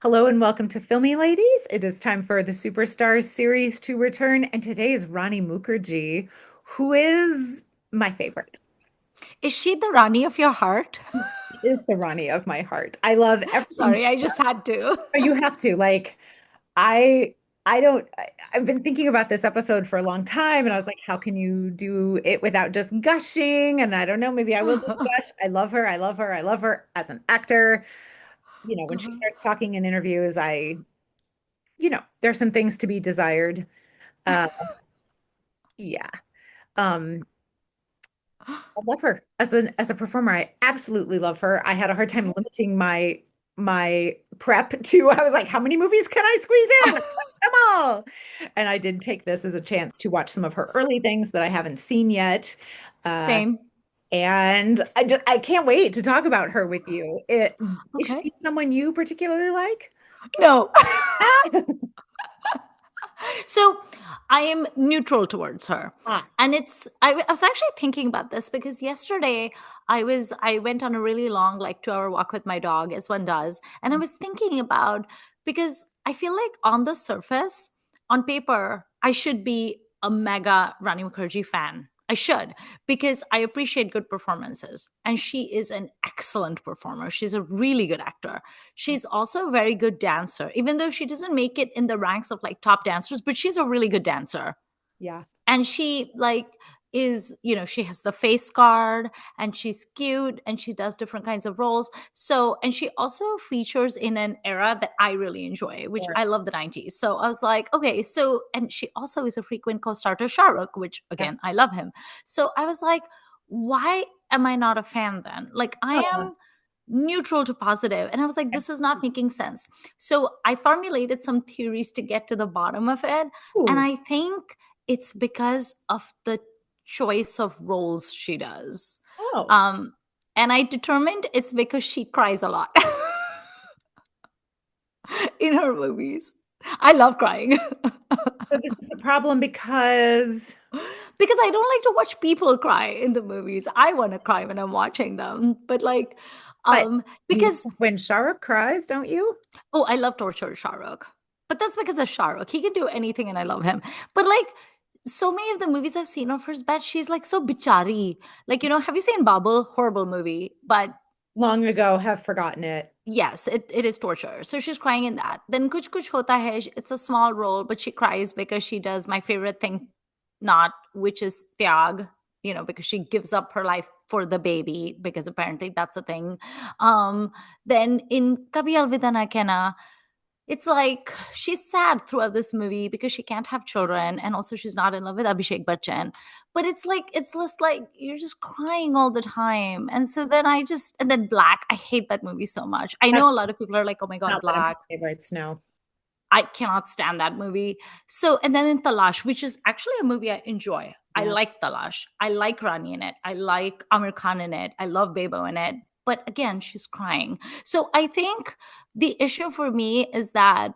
Hello and welcome to Filmi Ladies. It is time for the Superstars series to return, and today is Rani Mukerji, who is my favorite. Is she the Rani of your heart? She is the Rani of my heart. I love everything. Sorry, I just had to. You have to I I don't I've been thinking about this episode for a long time, and I was like, how can you do it without just gushing? And I don't know, maybe I will just gush. I love her. I love her. I love her as an actor. When she starts talking in interviews, there's some things to be desired. Uh, yeah. Um, I love her as a performer. I absolutely love her. I had a hard time limiting my prep to I was like, how many movies can I squeeze in? Watch them all. And I did take this as a chance to watch some of her early things that I haven't seen yet. Uh, Same. and I can't wait to talk about her with you. Is Okay. she someone you particularly like? No. Ah, So I am neutral towards her. ah, And I was actually thinking about this because yesterday I went on a really long, like 2 hour walk with my dog, as one does. And I was thinking about, because I feel like on the surface, on paper, I should be a mega Rani Mukherjee fan. I should, because I appreciate good performances. And she is an excellent performer. She's a really good actor. She's also a very good dancer, even though she doesn't make it in the ranks of like top dancers, but she's a really good dancer. yeah. And she like is, she has the face card, and she's cute, and she does different kinds of roles. So, and she also features in an era that I really enjoy, which Or I love, the 90s. So I was like, okay, so, and she also is a frequent co-star to Shah Rukh, which yes. again, I love him. So I was like, why am I not a fan then? Like, I Oh, am neutral to positive, and I was like, this is not making sense. So I formulated some theories to get to the bottom of it, and ooh. I think it's because of the choice of roles she does. Oh. um and I determined it's because she cries a lot in her movies. I love crying. So this is a problem because Because I don't like to watch people cry in the movies. I want to cry when I'm watching them, but like, but you because, love when Shara cries, don't you? oh, I love torture Shah Rukh. But that's because of Shah Rukh. He can do anything and I love him. But like, so many of the movies I've seen of hers, Beth, she's like so bichari. Like, have you seen Babel? Horrible movie. But Long ago, have forgotten it. yes, it is torture. So she's crying in that. Then Kuch Kuch Hota Hai, it's a small role, but she cries because she does my favorite thing, not, which is Tyag, because she gives up her life for the baby, because apparently that's a thing. Um, then in Kabhi Alvida Na Kehna, it's like she's sad throughout this movie because she can't have children, and also she's not in love with Abhishek Bachchan. But it's like, it's just like you're just crying all the time. And so then and then Black, I hate that movie so much. I That's know a lot of people are like, oh my God, not one of Black. my favorites, no. I cannot stand that movie. So, and then in Talash, which is actually a movie I enjoy. I Yeah. like Talash. I like Rani in it. I like Amir Khan in it. I love Bebo in it. But again, she's crying. So I think the issue for me is that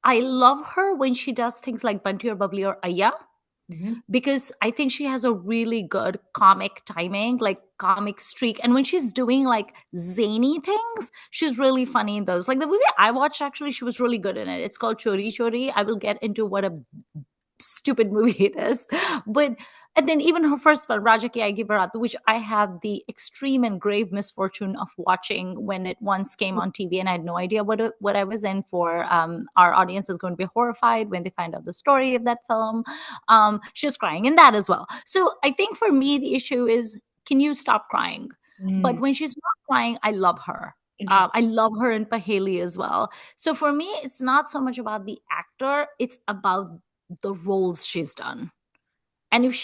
I love her when she does things like Bunty or Bubbly or Aiyyaa, Mhm. because I think she has a really good comic timing, like comic streak. And when she's doing like zany things, she's really funny in those. Like the movie I watched, actually, she was really good in it. It's called Chori Chori. I will get into what a stupid movie it is. But and then even her first film, Raja Ki Aayegi, which I had the extreme and grave misfortune of watching when it once came on TV, and I had no idea what I was in for. Our audience is going to be horrified when they find out the story of that film. She's crying in that as well. So I think for me, the issue is, can you stop crying? Mm, But when she's not crying, I love her. interesting. I love her in Paheli as well. So for me, it's not so much about the actor; it's about the roles she's done. And if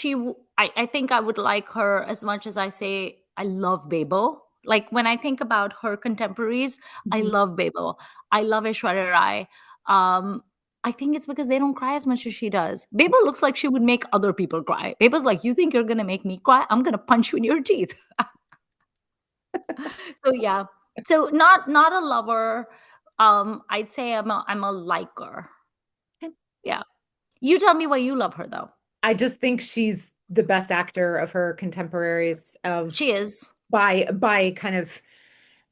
I think I would like her as much as I say I love Bebo. Like when I think about her contemporaries, I Mhm. love Bebo. I love Aishwarya Rai. Um, I think it's because they don't cry as much as she does. Bebo looks like she would make other people cry. Bebo's like, you think you're gonna make me cry? I'm gonna punch you in your teeth. So yeah. So not a lover. I'd say I'm a liker. Yeah. You tell me why you love her though. I just think she's the best actor of her contemporaries of She is. by kind of,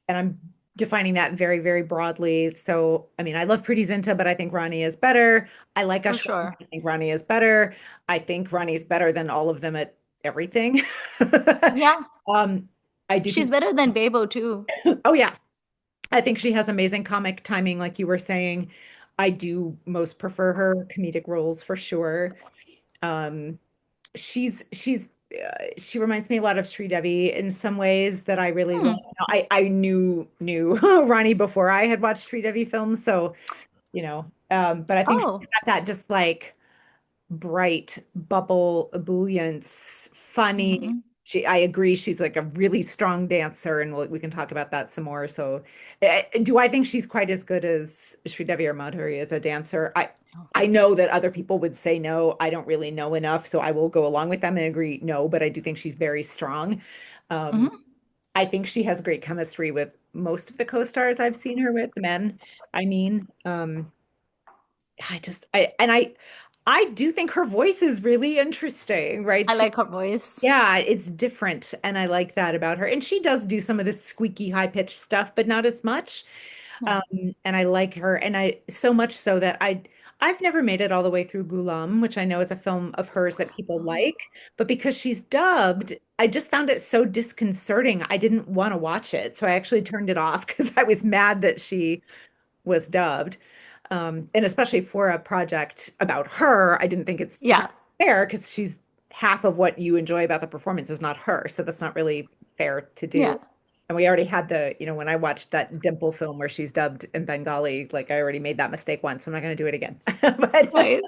and I'm defining that very, very broadly. So, I mean, I love Pretty Zinta, but I think Rani is better. I like For Ashwini. sure. I think Rani is better. I think Rani is better than all of them at everything. Yeah. Um, I do She's think, better than Bebo too. oh yeah, I think she has amazing comic timing, like you were saying. I do most prefer her comedic roles for sure. Um, she reminds me a lot of Sri Devi in some ways that I really love. Hmm. I knew Ronnie before I had watched Sri Devi films, so but I think she's Oh. got that just like bright bubble ebullience, funny. Hmm. I agree, she's like a really strong dancer, and we can talk about that some more. So, do I think she's quite as good as Sridevi or Madhuri as a dancer? I know that other people would say no. I don't really know enough, so I will go along with them and agree no, but I do think she's very strong. Um, Hmm. I think she has great chemistry with most of the co-stars I've seen her with, the men. I mean, I just I do think her voice is really interesting, right? I like her voice. Yeah, it's different, and I like that about her. And she does do some of this squeaky high-pitched stuff, but not as much. Yeah. Um, and I like her, and I so much so that I've never made it all the way through Gulam, which I know is a film of hers that people Oh. like, but because she's dubbed, I just found it so disconcerting. I didn't want to watch it, so I actually turned it off because I was mad that she was dubbed. And especially for a project about her, I didn't think it's kind Yeah. of fair because she's half of what you enjoy about the performance is not her. So that's not really fair to do. Yeah. And we already had when I watched that Dimple film where she's dubbed in Bengali, like I already made that mistake once. I'm not going to do it again. But, Right.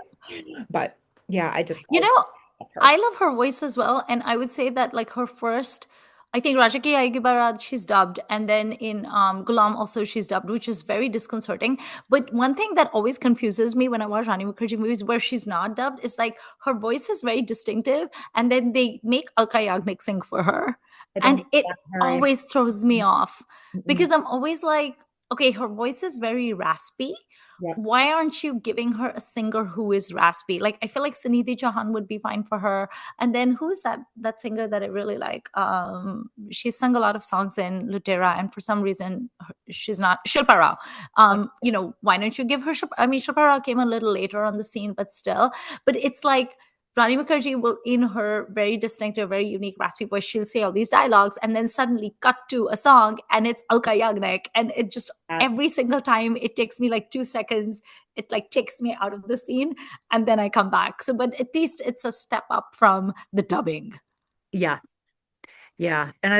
but yeah, You I know, love her. I love her voice as well. And I would say that like her first, I think Raja Ki Aayegi she's dubbed. And then in Gulam also she's dubbed, which is very disconcerting. But one thing that always confuses me when I watch Rani Mukherjee movies where she's not dubbed is like her voice is very distinctive. And then they make Alka Yagnik sing for her. I And don't it want her. always throws me off Mm-mm. because I'm always like, okay, her voice is very raspy. Yeah, Why aren't you giving her a singer who is raspy? Like I feel like Sunidhi Chauhan would be fine for her. And then who is that singer that I really like? She sung a lot of songs in Lutera, and for some reason she's not Shilpa Rao. Why don't you give her? I mean, Shilpa Rao came a little later on the scene, but still. But it's like Rani Mukherjee will, in her very distinctive, very unique raspy voice, she'll say all these dialogues and then suddenly cut to a song and it's Alka Yagnik. And it just, uh, every single time, it takes me like 2 seconds. It like takes me out of the scene and then I come back. So, but at least it's a step up from the dubbing. yeah, yeah. And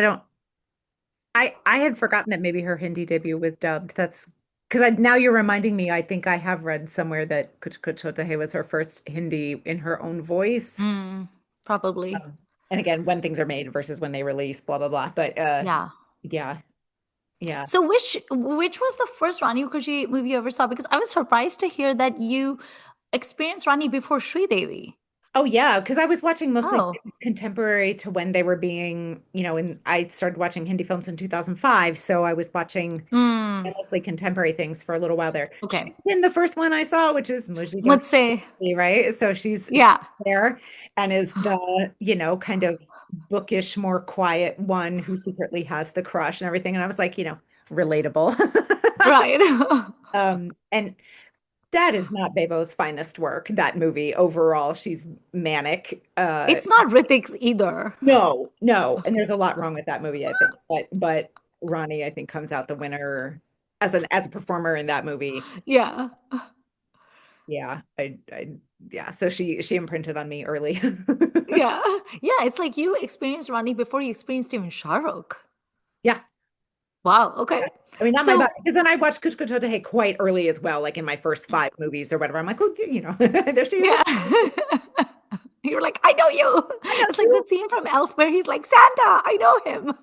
I had forgotten that maybe her Hindi debut was dubbed. That's because now you're reminding me. I think I have read somewhere that Kuch Kuch Hota Hai was her first Hindi in her own voice. Mm, probably. And again, when things are made versus when they release, blah blah blah. But Yeah. yeah, yeah. So which was the first Rani Mukherjee movie you ever saw? Because I was surprised to hear that you experienced Rani before Sri Devi. Oh yeah, because I was watching mostly Oh. things contemporary to when they were being, and I started watching Hindi films in 2005, so I was watching Hmm. mostly contemporary things for a little while there. She's Okay. in the first one I saw, which is Mujhe Kya Mujhse. Sakhi, right? So she's Yeah. there and is the, kind of bookish, more quiet one who secretly has the crush and everything. And I was like, relatable. Right. And that is not Bebo's finest work, that movie overall. She's manic. It's not Ritik's either. No, no. And there's a lot wrong with that movie, I think. But Ronnie, I think, comes out the winner as a performer in that movie. Yeah. Yeah, yeah. So she imprinted on me early. Yeah. Yeah. It's like you experienced Rani before you experienced even Shah Rukh. Yeah. Wow. Okay. I mean, not my bad, So because then I watched Kuch Kuch Hote Hai quite early as well, like in my first five movies or whatever. I'm like, oh, there she is. yeah. You're like, I know you. I know It's like you. that scene from Elf where he's like, Santa, I know him.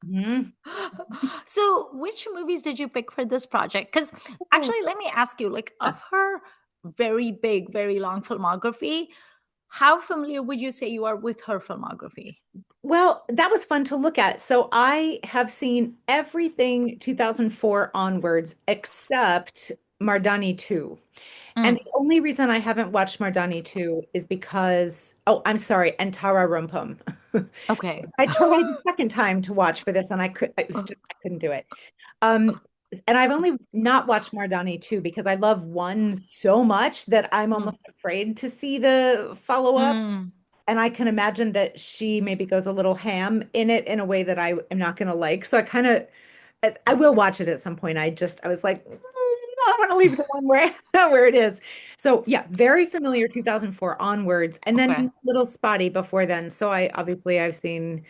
Mhm. So, which movies did you pick for this project? Because actually, let me ask you, like, of her very big, very long filmography, how familiar would you say you are with her filmography? Well, that was fun to look at. So I have seen everything 2004 onwards except Mardani 2. And Mm, the only reason I haven't watched Mardani 2 is because, oh, I'm sorry, Antara Rumpum. okay. I tried the second time to watch for this and I couldn't do it. And I've only not watched Mardani 2 because I love one so much that I'm Mm. almost afraid to see the follow-up. Mm. And I can imagine that she maybe goes a little ham in it in a way that I am not going to like. So I will watch it at some point. I was like, I want to leave the one where where it is. So yeah, very familiar 2004 onwards, and then Okay. a little spotty before then. So I've seen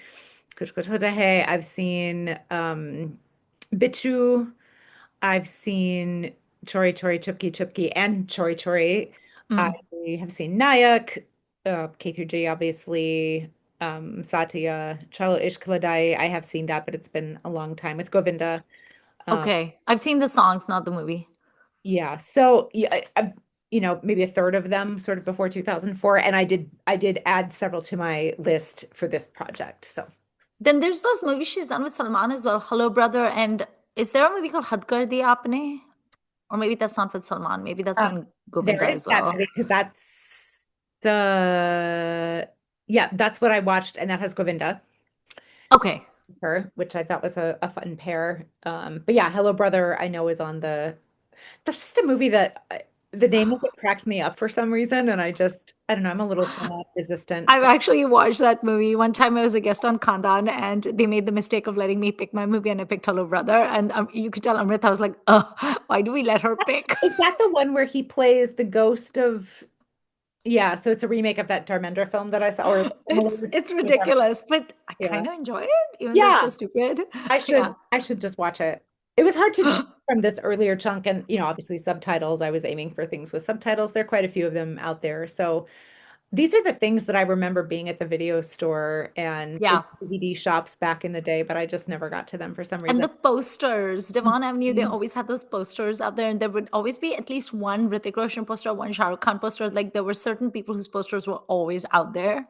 Kuch Kuch Hota Hai, I've seen Bichu, I've seen Chori Chori Chupki Chupki and Chori Chori. I Mm. have seen Nayak, K through G, obviously. Satya, Chalo Ishq Ladai. I have seen that, but it's been a long time with Govinda. Um, Okay. I've seen the songs, not the movie. yeah, so yeah, maybe a third of them sort of before 2004, and I did add several to my list for this project. So Then there's those movies she's done with Salman as well. Hello, Brother. And is there a movie called Hadh Kar Di Aapne? Or maybe that's not with Salman. Maybe that's uh, on there Govinda is as that well. movie because that's the yeah, that's what I watched, and that has Govinda, Okay. her, which I thought was a fun pair. But yeah, Hello Brother, I know is on the. That's just a movie that the name of it cracks me up for some reason, and I don't know, I'm a little somewhat resistant. I've So actually watched that movie. One time I was a guest on Khandan and they made the mistake of letting me pick my movie and I picked Hello Brother. And you could tell Amrita was like, why do we let her pick? is that the one where he plays the ghost of? Yeah, so it's a remake of that Dharmendra film that I saw, or similar It's to Dharmendra. ridiculous, but I Yeah. kind of enjoy it, even though it's so Yeah, stupid. I Yeah. should I should just watch it. It was hard to choose from this earlier chunk and obviously subtitles. I was aiming for things with subtitles. There are quite a few of them out there. So these are the things that I remember being at the video store and in Yeah. DVD shops back in the day, but I just never got to them for some And reason. the posters, Devon Avenue, they Mhm. always had those posters out there, and there would always be at least one Hrithik Roshan poster, one Shah Rukh Khan poster. Like there were certain people whose posters were always out there.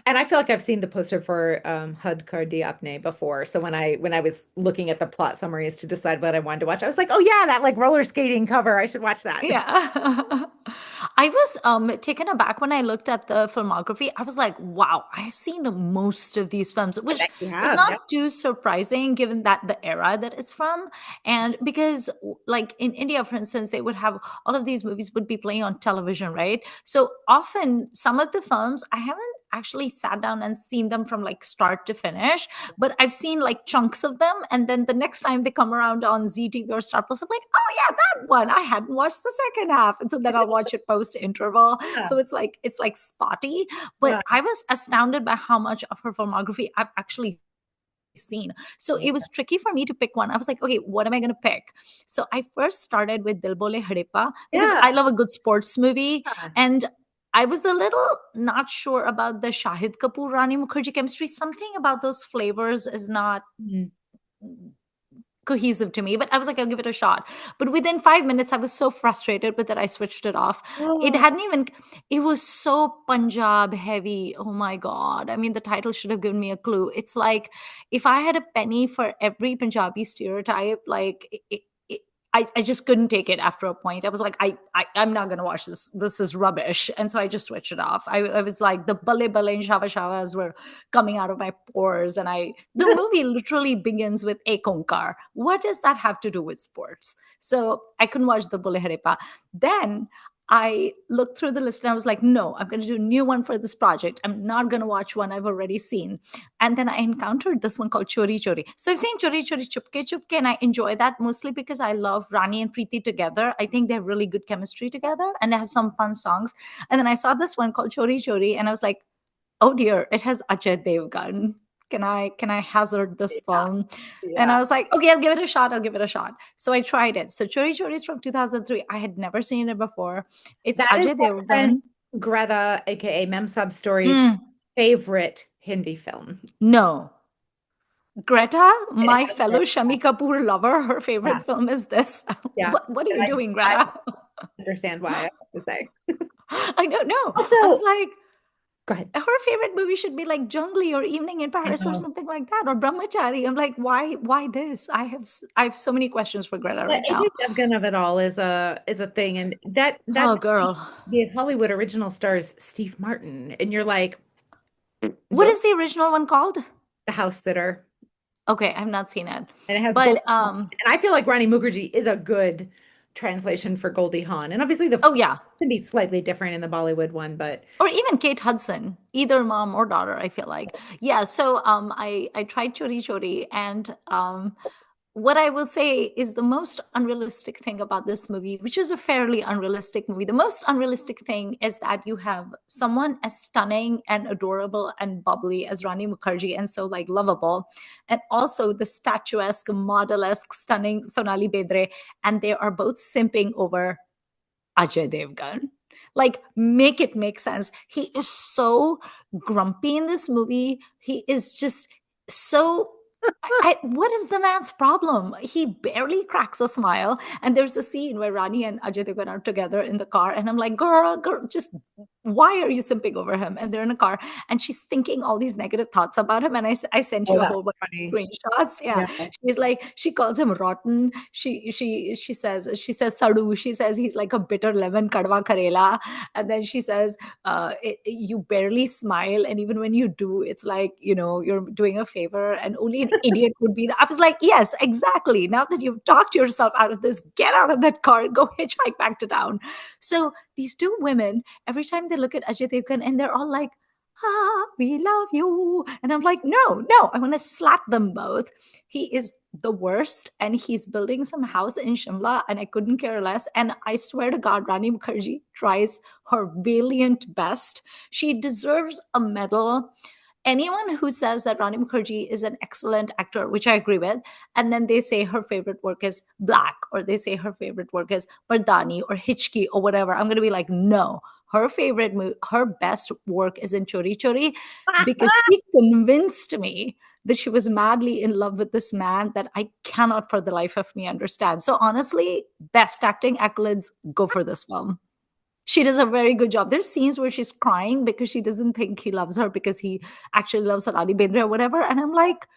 And I feel like I've seen the poster for Hadh Kar Di Aapne before. So when I was looking at the plot summaries to decide what I wanted to watch, I was like, oh yeah, that like roller skating cover. I should watch that. Yeah. I was taken aback when I looked at the filmography. I was like, wow, I've seen most of these films, I which bet you is have. not Yep. too surprising given that the era that it's from. And because like in India, for instance, they would have all of these movies would be playing on television, right? So often some of the films I haven't actually sat down and seen them from like start to finish, but I've seen like chunks of them. And then the next time they come around on ZTV or Star Plus, I'm like, oh yeah, that one. I hadn't watched the second half. And so then I'll watch it post interval. Yeah. So it's like spotty. But Right. I was astounded by how much of her filmography I've actually seen. So it was tricky for me to pick one. I was like, okay, what am I going to pick? So I first started with Dil Bole Hadepa because Yeah. I love a good sports movie. And I was a little not sure about the Shahid Kapoor Rani Mukherjee chemistry. Something about those flavors is not Mhm. cohesive to me, but I was like, I'll give it a shot. But within 5 minutes, I was so frustrated with that I switched it off. It Oh, hadn't even, it was so Punjab heavy. Oh my God. I mean, the title should have given me a clue. It's like if I had a penny for every Punjabi stereotype, like I just couldn't take it after a point. I was like, I'm not gonna watch this. This is rubbish. And so I just switched it off. I was like the bale bale and shava shavas were coming out of my pores. And the movie literally begins with a konkar. What does that have to do with sports? So I couldn't watch the Bole Harepa. Then I looked through the list and I was like, no, I'm going to do a new one for this project. I'm not going to watch one I've already seen. And then I encountered this one called Chori Chori. So I've seen Chori Chori Chupke Chupke, and I enjoy that mostly because I love Rani and Preeti together. I think they have really good chemistry together and it has some fun songs. And then I saw this one called Chori Chori, and I was like, oh dear, it has Ajay Devgan. Can I hazard this yeah. film? And Yeah. I was like, okay, I'll give it a shot. I'll give it a shot. So I tried it. So Chori Chori is from 2003. I had never seen it before. It's That is Ajay my friend Devgan. Greta, aka Memsub Stories' Mm, favorite Hindi film. no. Greta, It my has her. fellow Shami Kapoor lover, her Yeah. favorite film is this. Yeah. What are And you doing, I Greta? understand why, I have to say. I don't know. I was Also, like, go ahead. her favorite movie should be like Jungly or Evening in I Paris or know. something like that, or Brahmachari. I'm like, why this? I have so many questions for Greta The right AJ now. Devgan of it all is a thing, and that Oh, girl. the Hollywood original stars Steve Martin, and you're like What those is the original one called? the house sitter. Okay, I've not seen it. and it has But Goldie Hawn. And I feel like Rani Mukerji is a good translation for Goldie Hawn. And obviously the oh yeah. can be slightly different in the Bollywood one, but Or even Kate Hudson, either mom or daughter, I feel like. Yeah, so I tried Chori Chori, and what I will say is the most unrealistic thing about this movie, which is a fairly unrealistic movie, the most unrealistic thing is that you have someone as stunning and adorable and bubbly as Rani Mukherjee and so like lovable, and also the statuesque, model-esque, stunning Sonali Bedre, and they are both simping over Ajay Devgan. Like, make it make sense. He is so grumpy in this movie. He is just so. What is the man's problem? He barely cracks a smile. And there's a scene where Rani and Ajay Devgan are together in the car, and I'm like, girl, just why are you simping over him? And they're in a car, and she's thinking all these negative thoughts about him. And I sent oh, you a that's whole bunch of funny. screenshots. Yeah, Yeah. she's like, she calls him rotten. She says sadu. She says he's like a bitter lemon, kadwa karela. And then she says, you barely smile, and even when you do, it's like, you're doing a favor, and only an idiot would be. I was like, yes, exactly. Now that you've talked yourself out of this, get out of that car, go hitchhike back to town. So these two women, every time they look at Ajay Devgan, and they're all like, we love you. And I'm like, no, no, I want to slap them both. He is the worst, and he's building some house in Shimla, and I couldn't care less. And I swear to God, Rani Mukherjee tries her valiant best. She deserves a medal. Anyone who says that Rani Mukherjee is an excellent actor, which I agree with, and then they say her favorite work is Black, or they say her favorite work is Pardani or Hitchki or whatever, I'm going to be like, no. Her best work is in Chori Chori, because she convinced me that she was madly in love with this man that I cannot for the life of me understand. So honestly, best acting accolades go for this film. She does a very good job. There's scenes where she's crying because she doesn't think he loves her because he actually loves Harani Bendre or whatever. And I'm like,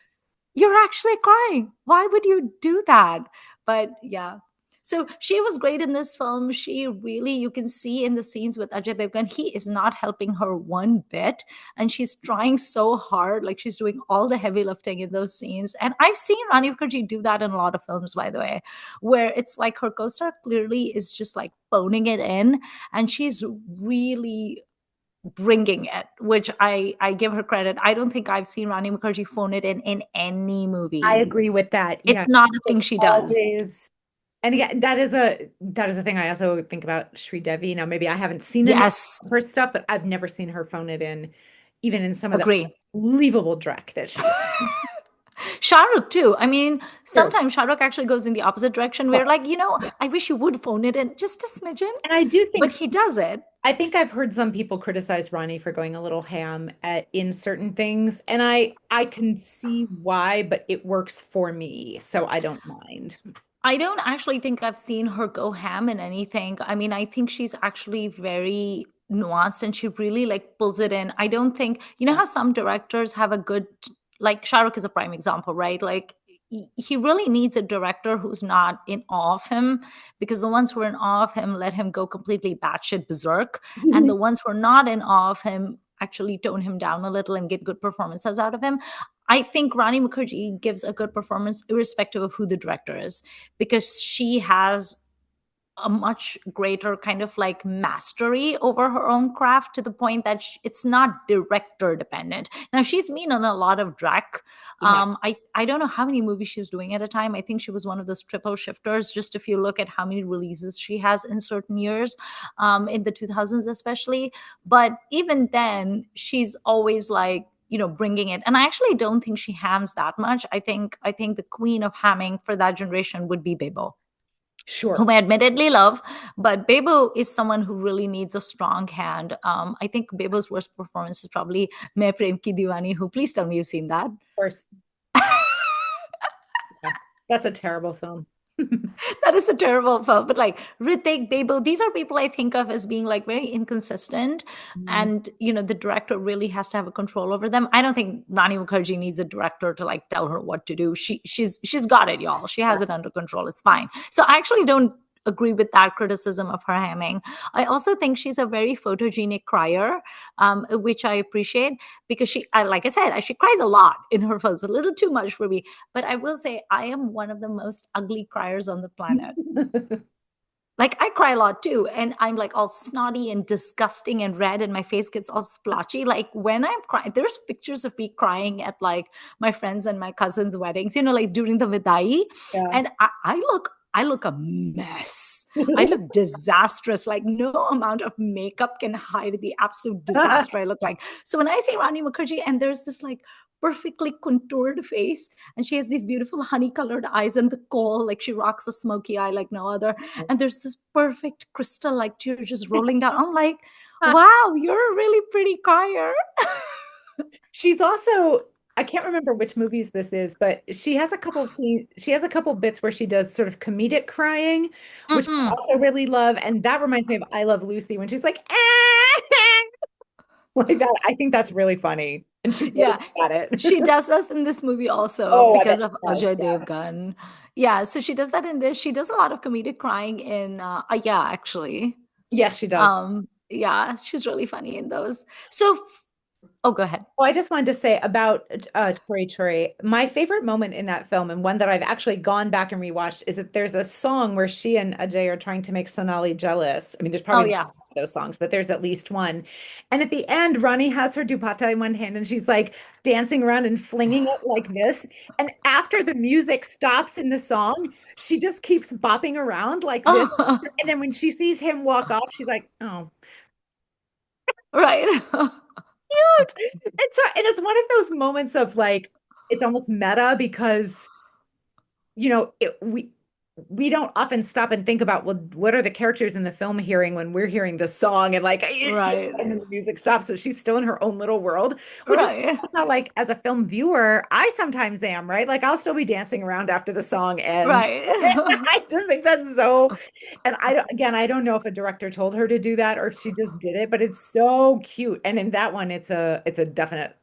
you're actually crying. Why would you do that? But yeah. So she was great in this film. She really, you can see in the scenes with Ajay Devgan, he is not helping her one bit. And she's trying so hard. Like, she's doing all the heavy lifting in those scenes. And I've seen Rani Mukherjee do that in a lot of films, by the way, where it's like her co-star clearly is just like phoning it in. And she's really bringing it, which I give her credit. I don't think I've seen Rani Mukherjee phone it in any I movie. agree with that. It's Yeah. not a thing It's she does. always, and again, that is a thing I also think about Sri Devi. Now, maybe I haven't seen enough Yes, of her stuff, but I've never seen her phone it in, even in some of the agree. unbelievable dreck that she's Shah Rukh too. I mean, true. sometimes Shah Rukh actually goes in the opposite direction. Oh, We're like, yeah. I wish you would phone it in just a smidgen, And I do think but he does it. I think I've heard some people criticize Ronnie for going a little ham in certain things, and I can see why, but it works for me, so I don't mind. I don't actually think I've seen her go ham in anything. I mean, I think she's actually very nuanced, and she really like pulls it in. I don't think, Yeah. how some directors have a good, like Shah Rukh is a prime example, right? Like, he really needs a director who's not in awe of him, because the ones who are in awe of him let him go completely batshit berserk. And the ones who are not in awe of him actually tone him down a little and get good performances out of him. I think Rani Mukherjee gives a good performance irrespective of who the director is, because she has a much greater kind of like mastery over her own craft, to the point that it's not director dependent. Now, she's been in a lot of drag. Yeah. I don't know how many movies she was doing at a time. I think she was one of those triple shifters, just if you look at how many releases she has in certain years, in the 2000s especially. But even then, she's always like, bringing it. And I actually don't think she hams that much. I think the queen of hamming for that generation would be Bebo, Sure. whom I admittedly love, but Bebo is someone who really needs a strong hand. I think Bebo's worst performance is probably Main Prem Ki Diwani, who, please tell me you've seen that. Of course. Yeah. That's a terrible film. That is a terrible film. But like Ritik, Bebo, these are people I think of as being like very inconsistent. Mm. And, the director really has to have a control over them. I don't think Rani Mukherjee needs a director to like tell her what to do. She's got it, y'all. She has it under control. It's fine. So I actually don't agree with that criticism of her hemming. I also think she's a very photogenic crier, which I appreciate because like I said, she cries a lot in her films, a little too much for me. But I will say, I am one of the most ugly criers on the planet. Like I cry a lot too, and I'm like all snotty and disgusting and red, and my face gets all splotchy. Like when I'm crying, there's pictures of me crying at like my friends and my cousins' weddings, like during the vidai, Yeah. and I look a mess. I look disastrous. Like no amount of makeup can hide the absolute disaster I look like. So when I see Rani Mukherjee and there's this like perfectly contoured face, and she has these beautiful honey colored eyes and the kohl, like she rocks a smoky eye like no other, and there's this perfect crystal like tear just rolling down. I'm like, wow, you're a really pretty crier. She's also, I can't remember which movies this is, but she has a couple of scenes, she has a couple of bits where she does sort of comedic crying, which I Mm-mm. also really love. And that reminds me of I Love Lucy when she's like, "Ah," like that. I think that's really funny. And she's really Yeah, good at she it. does this in this movie also Oh, I bet because she of does. Ajay Yeah. Devgan. Yeah, so she does that in this. She does a lot of comedic crying in Aiyyaa, actually. Yes, she does. Yeah, she's really funny in those. So, oh, go ahead. Well, I just wanted to say about Chori Chori. My favorite moment in that film, and one that I've actually gone back and rewatched, is that there's a song where she and Ajay are trying to make Sonali jealous. I mean, there's Oh probably yeah. those songs, but there's at least one. And at the end, Ronnie has her dupatta in one hand, and she's like dancing around and flinging it like this. And after the music stops in the song, she just keeps bopping around like this. Oh, And then when she sees him walk off, she's like, "Oh." right. Cute. And it's one of those moments of like it's almost meta because we don't often stop and think about, well, what are the characters in the film hearing when we're hearing this song and like Right. and then the music stops, but she's still in her own little world, which is Right. how, like, as a film viewer, I sometimes am, right? Like I'll still be dancing around after the song ends. Right. I just think that's so, and I don't know if a director told her to do that or if she just did it, but it's so cute. And in that one, it's a definite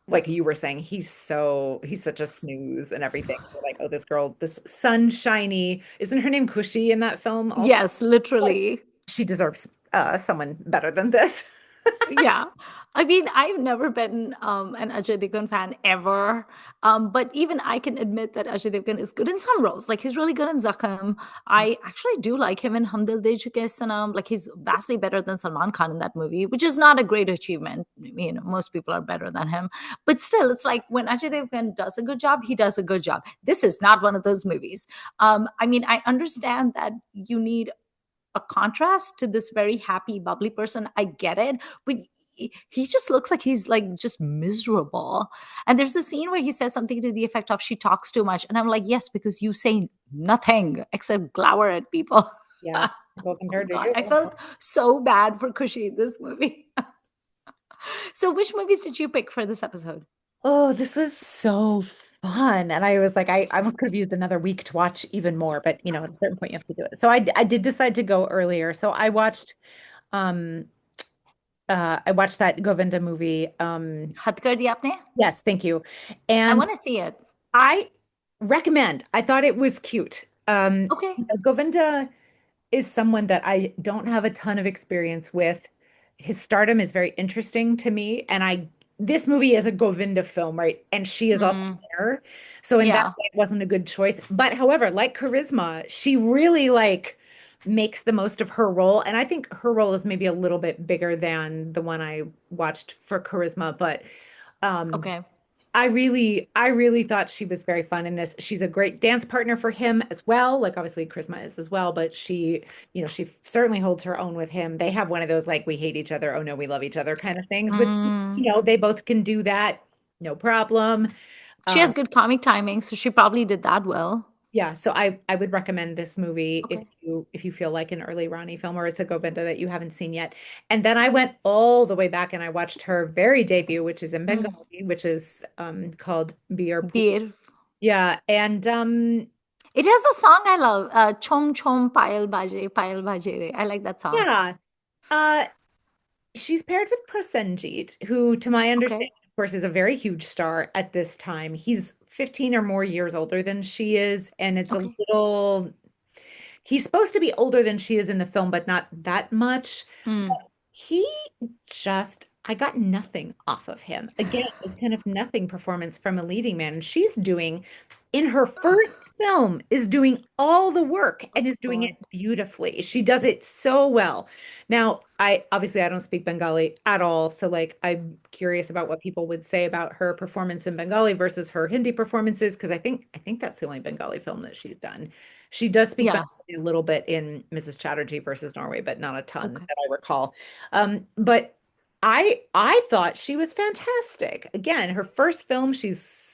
like you were saying, he's such a snooze and everything. You're like, oh, this girl, this sunshiny, isn't her name Kushi in that film also? Yes, Like, literally. she deserves someone better than this. Yeah. I mean, I've never been an Ajay Devgan fan ever. But even I can admit that Ajay Devgan is good in some roles. Like he's really good in Zakham. I actually do like him in Hum Dil De Chuke Sanam. Like he's vastly better than Salman Khan in that movie, which is not a great achievement. Most people are better than him. But still, it's like when Ajay Devgan does a good job, he does a good job. This is not one of those movies. I mean, I understand that you need a contrast to this very happy, bubbly person. I get it, but he just looks like he's like just miserable. And there's a scene where he says something to the effect of "she talks too much," and I'm like, yes, because you say nothing except glower at people. Yeah. Well, Oh compared to God, you. I felt so bad for Kushi in this movie. So, which movies did you pick for this episode? Oh, this was so fun. And I was like, I almost could have used another week to watch even more, but at a certain point you have to do it. So I did decide to go earlier. So um I watched that Govinda movie. Hadh Kar Di Aapne? Yes, thank you. I And want to see it. I recommend. I thought it was cute. Okay. Govinda is someone that I don't have a ton of experience with. His stardom is very interesting to me, and I this movie is a Govinda film, right? And she is also Mm, there. So in that yeah. way, it wasn't a good choice. But however, like Charisma, she really like makes the most of her role. And I think her role is maybe a little bit bigger than the one I watched for Charisma, but um Okay. I really thought she was very fun in this. She's a great dance partner for him as well. Like obviously Charisma is as well, but she certainly holds her own with him. They have one of those like we hate each other, oh no, we love each other kind of things, which Mm. they both can do that, no problem. She has Um, good comic timing, so she probably did that well. yeah, so I would recommend this movie if Okay. you feel like an early Ronnie film or it's a Govinda that you haven't seen yet. And then I went all the way back and I watched her very debut, which is in Mm. Bengali, which is called Biyer Phool. Biyer. Yeah, and It has a song I love. Chom chom payal baje re. I like that song. yeah, uh, she's paired with Prosenjit, who, to my Okay. understanding, of course, is a very huge star at this time. He's 15 or more years older than she is, and it's a Okay. little He's supposed to be older than she is in the film, but not that much. Mm. He just, I got nothing off of him. Again, it's kind of nothing performance from a leading man. And she's doing, in her first film, is doing all the work Oh and is doing it God. beautifully. She does it so well. Now, I obviously I don't speak Bengali at all, so like I'm curious about what people would say about her performance in Bengali versus her Hindi performances, because I think that's the only Bengali film that she's done. She does speak Yeah. Bengali a little bit in Mrs. Chatterjee versus Norway, but not a ton Okay. that I recall. But I thought she was fantastic. Again, her first film, she's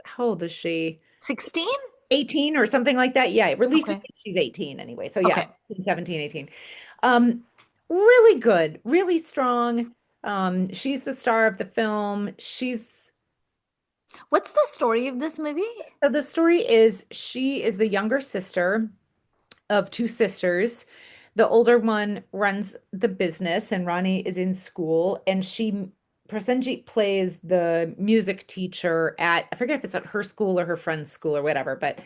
how old is she? 16? 18 or something like that. Yeah, it releases Okay. when she's 18 anyway. So yeah, Okay. 17, 18. Um, really good, really strong. She's the star of the film. She's What's the story of this movie? so the story is she is the younger sister of two sisters. The older one runs the business, and Rani is in school, and Prasenjit plays the music teacher at, I forget if it's at her school or her friend's school or whatever, but,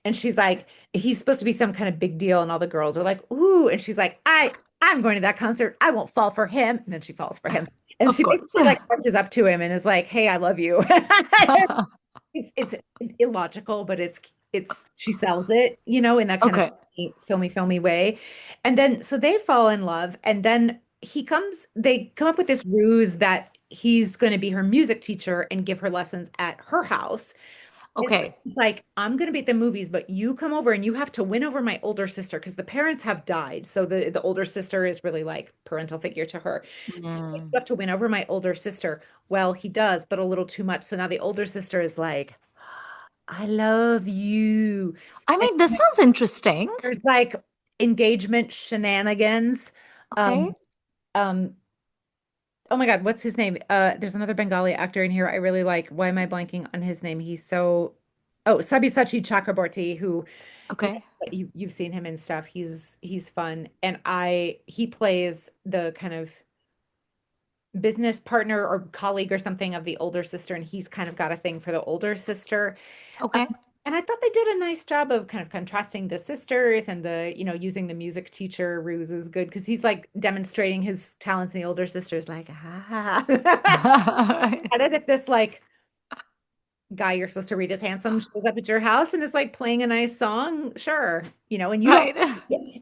and she's like, he's supposed to be some kind of big deal, and all the girls are like, ooh, and she's like, I'm going to that concert. I won't fall for him. And then she falls for him. And Of she course. basically like marches up to him and is like, hey, I love you. It's illogical, but it's she sells it, in that kind of Okay. filmy way. And then so they fall in love, and then they come up with this ruse that he's going to be her music teacher and give her lessons at her house. And so Okay. he's like, I'm going to be at the movies, but you come over and you have to win over my older sister because the parents have died. So the older sister is really like parental figure to her. She's like, Mm. you have to win over my older sister. Well, he does, but a little too much. So now the older sister is like, I love you. I And mean, this sounds interesting. there's like engagement shenanigans. Okay. Um, um, oh my God, what's his name? There's another Bengali actor in here I really like. Why am I blanking on his name? Oh, Sabyasachi Chakraborty, who, Okay. you've seen him and stuff. He's fun. And he plays the kind of business partner or colleague or something of the older sister, and he's kind of got a thing for the older sister. Okay. And I thought they did a nice job of kind of contrasting the sisters and using the music teacher ruse is good because he's like demonstrating his talents, and the older sister's like, ah. And then if this like guy you're supposed to read as handsome shows up at your house and is like playing a nice song, sure, and you don't, Right.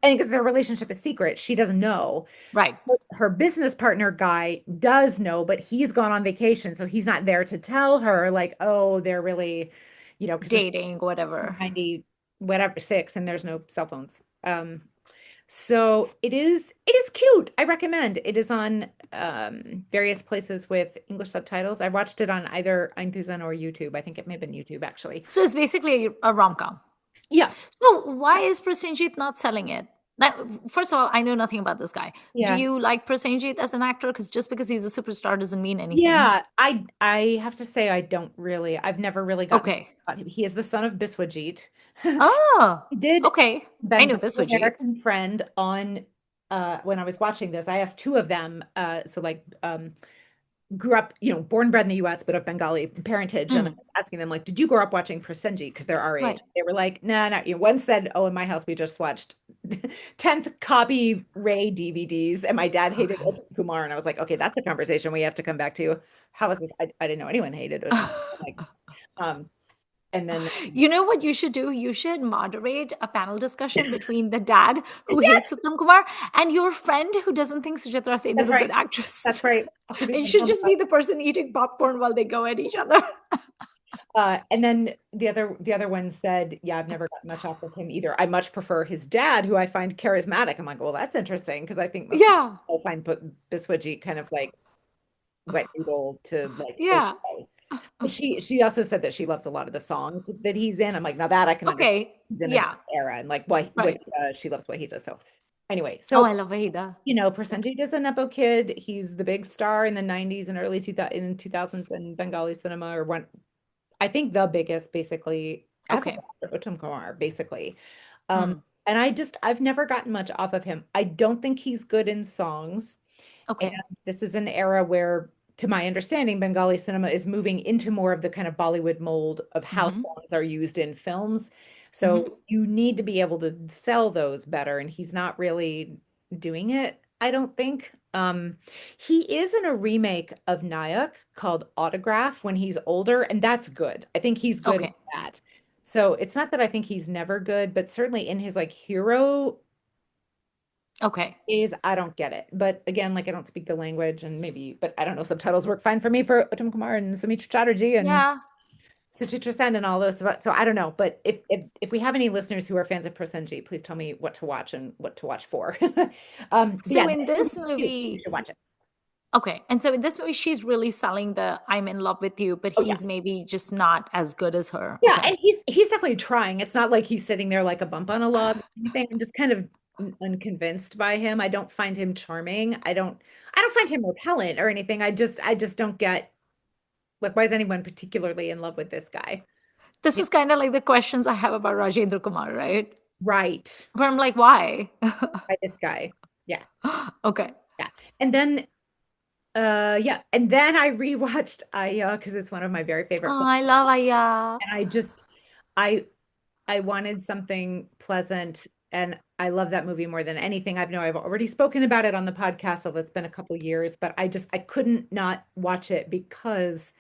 and because their relationship is secret, she doesn't know. Right. Her business partner guy does know, but he's gone on vacation, so he's not there to tell her, like, oh, they're really, because it's Dating, whatever. 90, whatever, six, and there's no cell phones. So it is cute. I recommend. It is on various places with English subtitles. I watched it on either Eintusen or YouTube. I think it may have been YouTube actually. So it's basically a rom-com. Yeah. So why is Prasenjit not selling it? Now, first of all, I know nothing about this guy. Do Yeah. you like Prasenjit as an actor? Because just because he's a superstar doesn't mean anything. Yeah, I have to say I don't really. I've never really gotten Okay. about him. He is the son of Biswajit. Oh, He did okay. I know Bengali Biswajit. American Friend on when I was watching this. I asked two of them, so like grew up, born bred in the US, but of Bengali parentage. And I Mm, was asking them, like, did you grow up watching Prasenjit? Because they're our age. right. They were like, nah, no. One said, oh, in my house, we just watched 10th copy Ray DVDs. And my dad hated Okay. Uttam Kumar. And I was like, okay, that's a conversation we have to come back to. How is this? I didn't know anyone hated Uttam. Like, um, and then, You know what you should do? You should moderate a panel discussion between the dad who yes, hates Uttam Kumar and your friend who doesn't think Suchitra Sen is that's a good right. That's actress. right. I'll keep it And you in should mind. just be the person eating popcorn while they go at each other. And then the other one said, "Yeah, I've never gotten much off with him either. I much prefer his dad, who I find charismatic." I'm like, "Well, that's interesting because I think most Yeah. people find Biswajit kind of like wet noodle to like Yeah. okay." But she also said that she loves a lot of the songs that he's in. I'm like, now that I can understand. Okay. He's in a Yeah. different era and like what Right. she loves what he does. So anyway, Oh, so I love Vahida. Prasenjit is a Nepo kid. He's the big star in the 90s and early 2000 in 2000s in Bengali cinema, or one I think the biggest basically ever Okay. after Uttam Kumar, basically. Um, Hmm. and I've never gotten much off of him. I don't think he's good in songs. And Okay. this is an era where, to my understanding, Bengali cinema is moving into more of the kind of Bollywood mold of how Hmm. songs are used in films. Mhm. So you need to be able to sell those better, and he's not really doing it, I don't think. He is in a remake of Nayak called Autograph when he's older, and that's good. I think he's good in Okay. that. So it's not that I think he's never good, but certainly in his like hero Okay. days, I don't get it. But again, like I don't speak the language and maybe, but I don't know, subtitles work fine for me for Uttam Kumar and Sumitra Chatterjee and Yeah. Suchitra Sen and all those. So I don't know. But if we have any listeners who are fans of Prasenjit, please tell me what to watch and what to watch for. But yeah, So in that movie this is cute. You movie, should watch it. okay. And so in this movie, she's really selling the I'm in love with you, but Oh yeah. he's maybe just not as good as her. Yeah, Okay. and he's definitely trying. It's not like he's sitting there like a bump on a log or anything. I'm just kind of unconvinced by him. I don't find him charming. I don't find him repellent or anything. I just don't get like why is anyone particularly in love with this guy? This You is kind of like the questions I have about Rajendra Kumar, right? right. Where I'm like, why? By this guy. Yeah. Okay. Yeah. And then yeah, and then I rewatched Aiyyaa because it's one of my very Oh, favorite films. I love Aiyyaa. And I I wanted something pleasant, and I love that movie more than anything. I know I've already spoken about it on the podcast, although it's been a couple years, but I couldn't not watch it because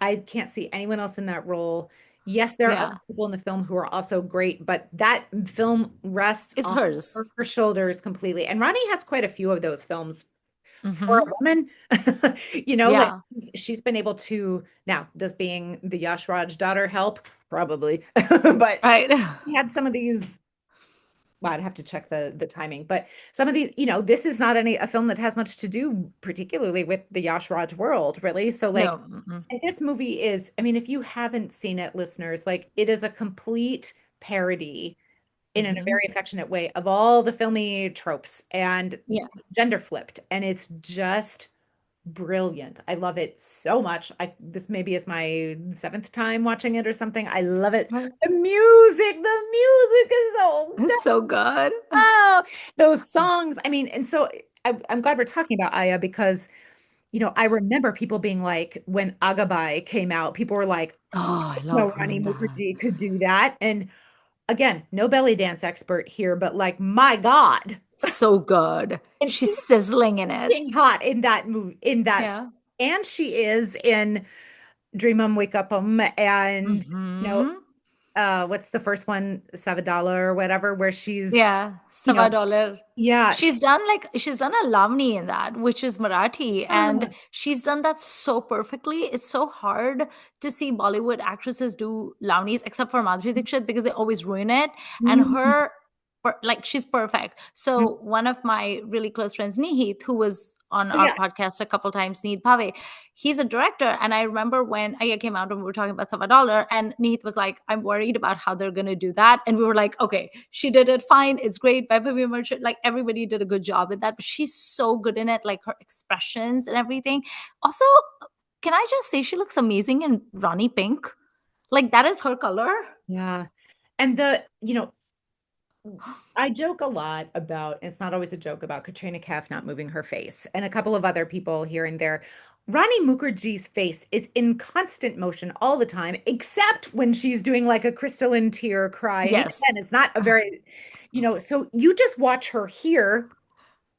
I can't see anyone else in that role. Yes, there are Yeah. people in the film who are also great, but that film rests It's on hers. her shoulders completely. And Ronnie has quite a few of those films for a Hmm. woman. Like Yeah. she's been able to now, does being the Yash Raj daughter help? Probably. But Right. he had some of these, well, I'd have to check the timing, but some of these, this is not a film that has much to do particularly with the Yash Raj world, really. So like No. Mm-mm. and this movie is, I mean, if you haven't seen it, listeners, like it is a complete parody in a Hmm. very affectionate way of all the filmy tropes and Yeah. it's gender flipped and it's just brilliant. I love it so much. This maybe is my seventh time watching it or something. I love it. Right. The music is so It's so good. oh, those songs. I mean, and so I'm glad we're talking about Aya because I remember people being like, when Agabai came out, people were like, Oh, I no, love her Rani in that. Mukerji could do that. And again, no belly dance expert here, but like, my God. So good. And She's she's sizzling in it. being hot in that movie, Yeah. and she is in Dream 'em, Wake Up 'em, and Hmm. what's the first one, Savadala or whatever, where she's, Yeah. you know, $7. yeah, She's done a Lavani in that, which is Marathi, and uh, she's done that so perfectly. It's so hard to see Bollywood actresses do Lavnis, except for Madhuri Dixit, because they always ruin it. And mm, her, like, she's perfect. mm, So one of my really close friends, Nihit, who was on oh, our yeah. podcast a couple times, Nihit Bhave, he's a director. And I remember when Aya came out and we were talking about Sava Dollar, and Nihit was like, I'm worried about how they're going to do that. And we were like, okay, she did it fine. It's great. Vaibhavi Merchant, like everybody did a good job with that. But she's so good in it, like her expressions and everything. Also, can I just say she looks amazing in Ronnie Pink? Like that is her color. Yeah. And I joke a lot about, it's not always a joke about Katrina Kaif not moving her face and a couple of other people here and there. Rani Mukherjee's face is in constant motion all the time, except when she's doing like a crystalline tear cry. And even Yes. then, it's not a very, so you just watch her here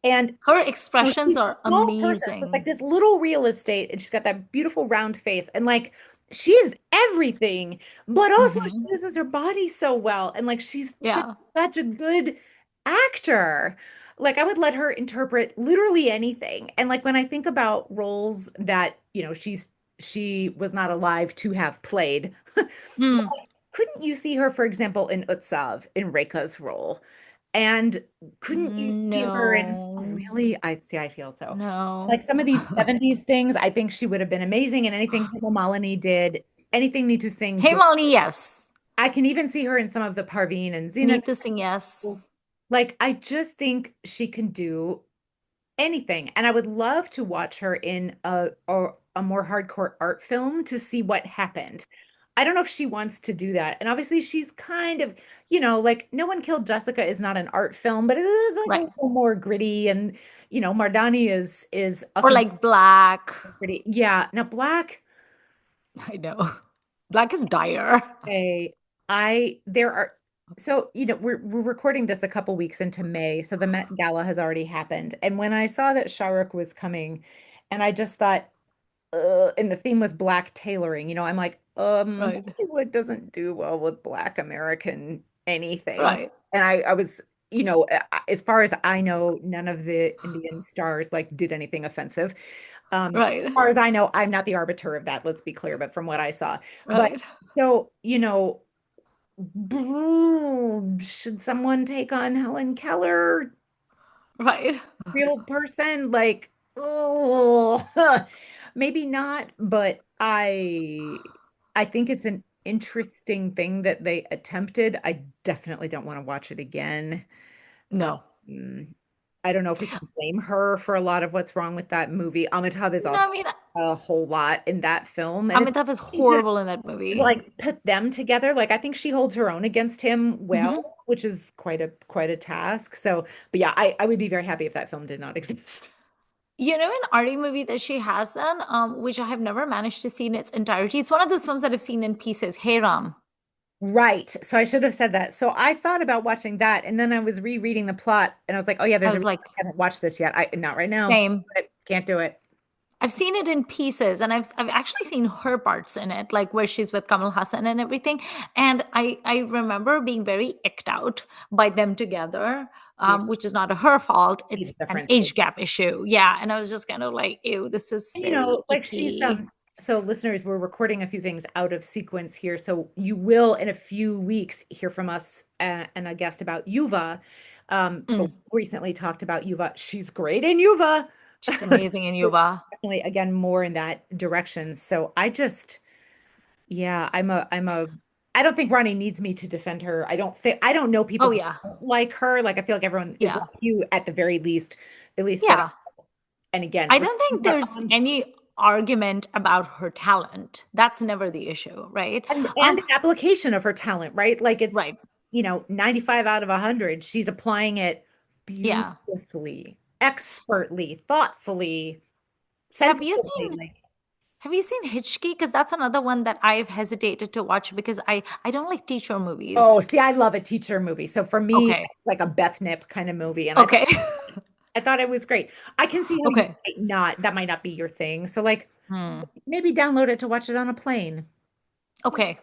and Her expressions she's a are small person with like amazing. this little real estate, and she's got that beautiful round face, and like she is everything, but also she Hmm. uses her body so well, and like she's just Yeah. such a good actor. Like I would let her interpret literally anything. And like when I think about roles that, she was not alive to have played, Mm. couldn't you see her, for example, in Utsav in Rekha's role? And couldn't you see her in, oh, No. really? I see, I feel so. No. Like some of these 70s things, I think she would have been amazing in anything Hema Malini did, anything Need to Sing. Hey, Malini, yes. I can even see her in some of the Parveen and Zena. Need to sing, yes. Like, I just think she can do anything. And I would love to watch her in a more hardcore art film to see what happened. I don't know if she wants to do that. And obviously she's kind of, like No One Killed Jessica is not an art film, but it is like a Right. little more gritty and Mardani is Or also like Black. pretty. Yeah. Now I know. Black is dire. a there are So, we're recording this a couple weeks into May, so the Met Gala has already happened. And when I saw that Shah Rukh was coming, and I just thought, and the theme was black tailoring, I'm like, Right. Bollywood doesn't do well with black American anything. Right. And I was, as far as I know, none of the Indian stars like did anything offensive. As Right. far as I know, I'm not the arbiter of that, let's be clear, but from what I saw. But Right. so, should someone take on Helen Keller? Right. Real person? Like, oh, maybe not, but I think it's an interesting thing that they attempted. I definitely don't want to watch it again. No. Um, I don't know if we can blame her for a lot of what's wrong with that movie. Amitabh is No, also I mean, a whole lot in that film, and it's Amitabh is easy horrible in that movie. like put them together. Like I think she holds her own against him well, Hmm. which is quite a task. So, but yeah, I would be very happy if that film did not exist. An arty movie that she has done, which I have never managed to see in its entirety. It's one of those films that I've seen in pieces. Hey Ram. Right. So I should have said that. So I thought about watching that, and then I was rereading the plot, and I was like, oh yeah, I there's a was reason like, I haven't watched this yet. I not right now. same. But can't do it. I've seen it in pieces, and I've actually seen her parts in it, like where she's with Kamal Hassan and everything. And I remember being very icked out by them together, Yeah, which is not her fault. age It's an difference. age gap issue. Yeah, and I was just kind of like, ew, this is very Like she's icky. so listeners, we're recording a few things out of sequence here. So you will in a few weeks hear from us and a guest about Yuva. But Mm, we recently talked about Yuva. She's great in Yuva. she's amazing in Yuba. Definitely again more in that direction. So yeah, I don't think Ronnie needs me to defend her. I don't know people Oh who yeah, don't like her. Like I feel like everyone is yeah, like you at the very least, at least that yeah. and again, I we're don't talking think about there's any argument about her talent. That's never the issue, right? and the application of her talent, right? Like it's, Right. 95 out of 100. She's applying it Yeah. beautifully, expertly, thoughtfully, Have you sensitively. seen Like, Have you seen Hitchki? Because that's another one that I've hesitated to watch because I don't like teacher movies. oh, see, I love a teacher movie. So for me, Okay. it's like a Beth Nip kind of movie. And Okay. I thought it was great. I can see how you Okay. might not, that might not be your thing. So like Hmm. maybe download it to watch it on a plane. Okay.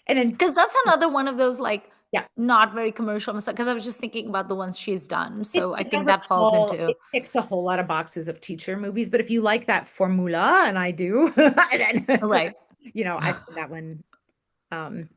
And then, Because that's another one of those like yeah, not very commercial because I was just thinking about the ones she's done. it, So I as I think that falls recall, into it ticks a whole lot of boxes of teacher movies. But if you like that formula, and I do, then right. I find that one um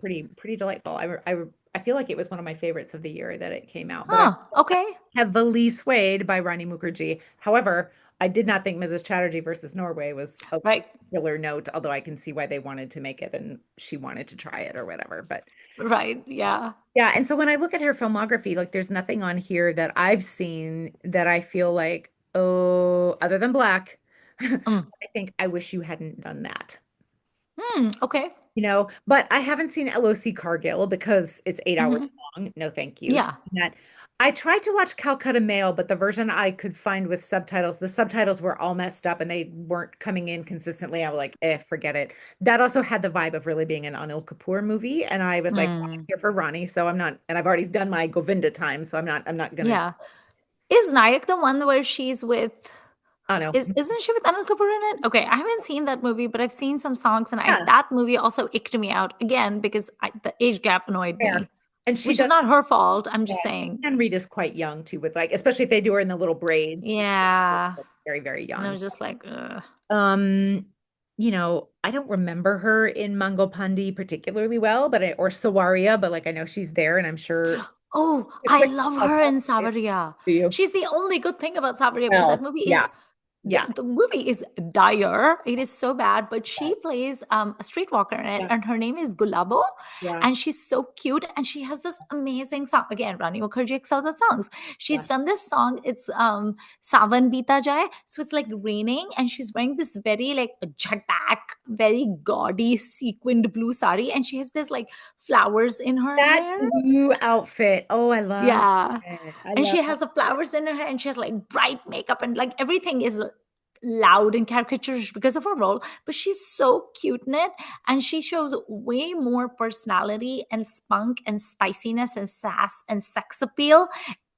pretty delightful. I feel like it was one of my favorites of the year that it came out, but I'm Huh. Okay. heavily swayed by Rani Mukerji. However, I did not think Mrs. Chatterjee versus Norway was a Right. killer note, although I can see why they wanted to make it and she wanted to try it or whatever. But Right. Yeah. yeah, and so when I look at her filmography, like there's nothing on here that I've seen that I feel like, oh, other than Black, Mm. I think I wish you hadn't done that. Hmm. Okay. But I haven't seen LOC Cargill because it's 8 hours Hmm. long. No, thank you. So Yeah. that I tried to watch Calcutta Mail, but the version I could find with subtitles, the subtitles were all messed up and they weren't coming in consistently. I was like, forget it. That also had the vibe of really being an Anil Kapoor movie. And I was like, well, I'm Hmm. here for Ronnie, so I'm not, and I've already done my Govinda time, so I'm not gonna do Yeah. this. Is Nayak the one where she's with I don't know. isn't she with Anil Kapoor in it? Okay, I haven't seen that movie, but I've seen some songs, and Yeah, that movie also icked me out again because the age gap annoyed fair. me, And she which is does, not her fault. I'm yeah, just saying, and Rita's quite young too, with like, especially if they do her in the little braids. She's yeah. very, very And I young. was just like, ugh. Um, I don't remember her in Mangalpandi particularly well, or Sawaria, but like I know she's there and I'm sure Oh, a I quick love look her up in it Savaria. to you. She's the only good thing about Savaria because that Well, movie yeah, is yeah, the movie is dire. It is so bad, but she plays a streetwalker in it, yeah, and her name is Gulabo, yeah, and she's so cute, and she has this amazing song. Again, Rani Mukherjee excels at songs. yeah. She's done this song. It's Savan Bita Jai, so it's like raining, and she's wearing this very like jhatak, very gaudy sequined blue sari, and she has this like flowers in her That hair. blue outfit. Oh, I love Yeah. it. I And love she has the flowers in her hair and she has like bright makeup and like everything is loud and caricaturish because of her role, but she's so cute in it, and she shows way more personality and spunk and spiciness and sass and sex appeal,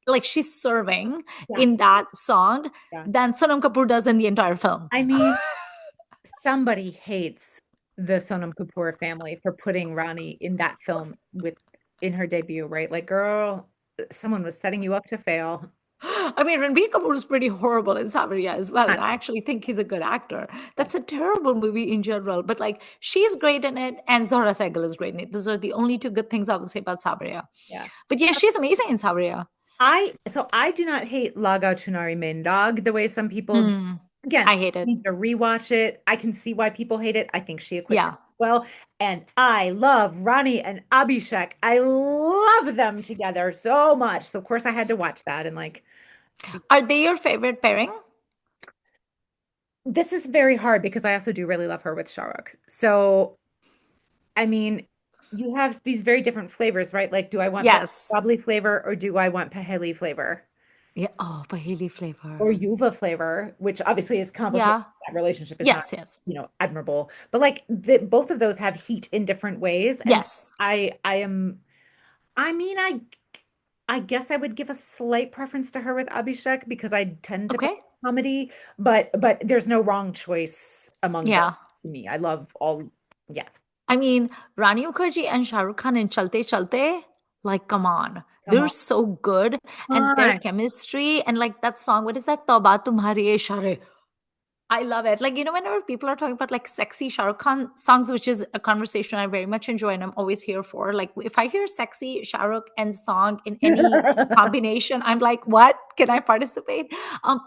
like she's serving Yeah. in that song, Yeah. than Sonam Kapoor does in the entire film. I mean, somebody hates the Sonam Kapoor family for putting Rani in that film with in her debut, right? Like, girl, someone was setting you up to fail. I mean, Ranbir Kapoor is pretty horrible in Savarya as well, and I actually think he's a good actor. Yes. That's a terrible movie in general, but like she's great in it, and Zora Sehgal is great in it. Those are the only two good things I will say about Savarya. Yeah. But yeah, she's amazing in Savarya. I do not hate Laga Chunari Mindog the way some people do. Hmm. Again, I hate I it. need to rewatch it. I can see why people hate it. I think she acquits her Yeah. well. And I love Rani and Abhishek. I love them together so much. So of course I had to watch that and like see. Are they your favorite pairing? This is very hard because I also do really love her with Shah Rukh. So I mean, you have these very different flavors, right? Like, do I want the Yes. bubbly flavor or do I want Paheli flavor? Yeah. Oh, Paheli Or flavor. Yuva flavor, which obviously is complicated. Yeah. That relationship is not, Yes. Yes. admirable. But like both of those have heat in different ways. And Yes. I am, I mean, I guess I would give a slight preference to her with Abhishek because I tend to prefer Okay. comedy, but there's no wrong choice among them Yeah. to me. I love all, yeah, I mean, Rani Mukherjee and Shah Rukh Khan in Chalte Chalte, like, come on. come They're on. so good. And their Come chemistry, and like that song, what is that? Tauba Tumhare Ishare. I love it. Like, whenever people are talking about like sexy Shah Rukh Khan songs, which is a conversation I very much enjoy and I'm always here for. Like, if I hear sexy Shah Rukh and song in any on. combination, I'm like, what? Can I participate?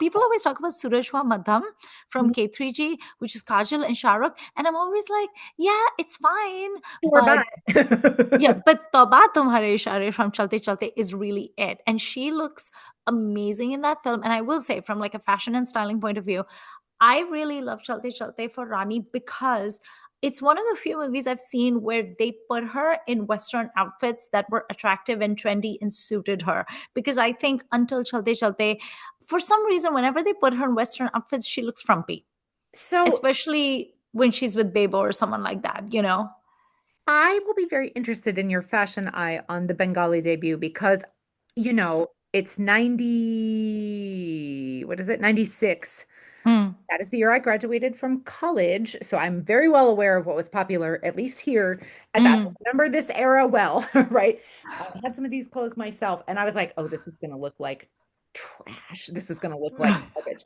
People always talk about Suraj Hua Madham from K3G, which is Kajal and Shah Rukh. And I'm always like, yeah, it's fine. Or But bye. yeah, but Tauba Tumhare Ishare from Chalte Chalte is really it. And she looks amazing in that film. And I will say, from like a fashion and styling point of view, I really love Chalte Chalte for Rani because it's one of the few movies I've seen where they put her in Western outfits that were attractive and trendy and suited her. Because I think until Chalte Chalte, for some reason, whenever they put her in Western outfits, she looks frumpy, So especially when she's with Bebo or someone like that. I will be very interested in your fashion eye on the Bengali debut because, it's 90, what is it? 96. Mm, That is the year I graduated from college. So I'm very well aware of what was popular, at least here. And I mm. remember this era well, right? I had some of these clothes myself, and I was like, oh, this is going to look like trash. This is going to look like garbage.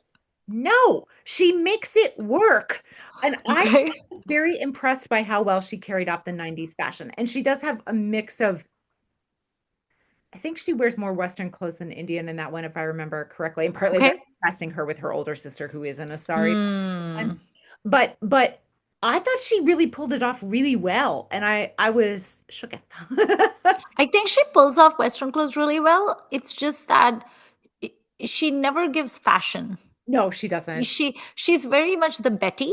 No, she makes it work. And I Okay. was very impressed by how well she carried off the 90s fashion. And she does have a mix of, I think she wears more Western clothes than Indian in that one, if I remember correctly. And partly they're Okay. contrasting her with her older sister, who is in a sari. Mm. But I thought she really pulled it off really well, and I was shook at that. I think she pulls off Western clothes really well. It's just that i- she never gives fashion. No, she doesn't. She's very much the Betty,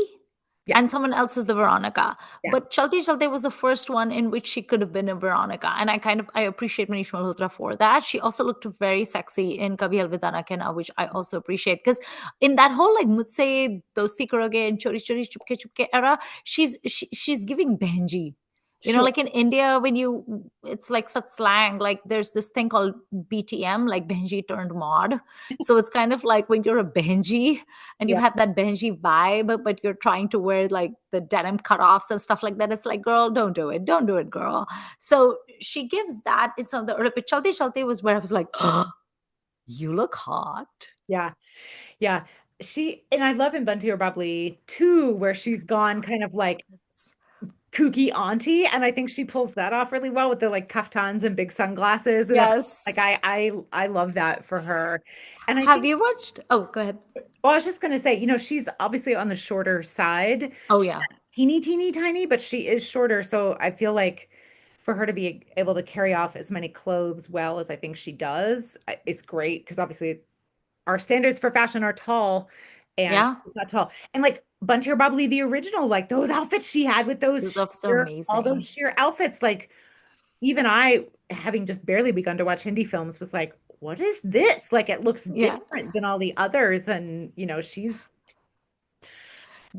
Yeah, and someone else is the Veronica. yeah. But Chalte Chalte was the first one in which she could have been a Veronica, and I appreciate Manish Malhotra for that. She also looked very sexy in Kabhi Alvida Na Kehna, which I also appreciate because in that whole like Mujhse Dosti Karoge and Chori Chori Chupke Chupke era, she's giving Benji. Sure. Like in India, it's like such slang. Like there's this thing called BTM, like Benji turned mod. So it's kind of like when you're a Benji and you Yeah. have that Benji vibe, but you're trying to wear like the denim cutoffs and stuff like that. It's like, girl, don't do it. Don't do it, girl. So she gives that in some of the Urip. Chalte Chalte was where I was like, oh, you look hot. Yeah. Yeah. And I love in Bunty or Bubbly too, where she's gone kind of like kooky auntie. And I think she pulls that off really well with the like kaftans and big sunglasses. And like Yes. I love that for her. And I Have think you watched? Oh, go ahead. Well, I was just gonna say, she's obviously on the shorter side. Oh, She's yeah. not teeny, teeny, tiny, but she is shorter. So I feel like for her to be able to carry off as many clothes well as I think she does, is great because obviously our standards for fashion are tall and Yeah. she's not tall. And like Bunty or Bubbly, the original, like those outfits she had with Those are so all those amazing. sheer outfits, like even I, having just barely begun to watch Hindi films, was like, what is this? Like, it looks Yeah. different than all the others. And, she's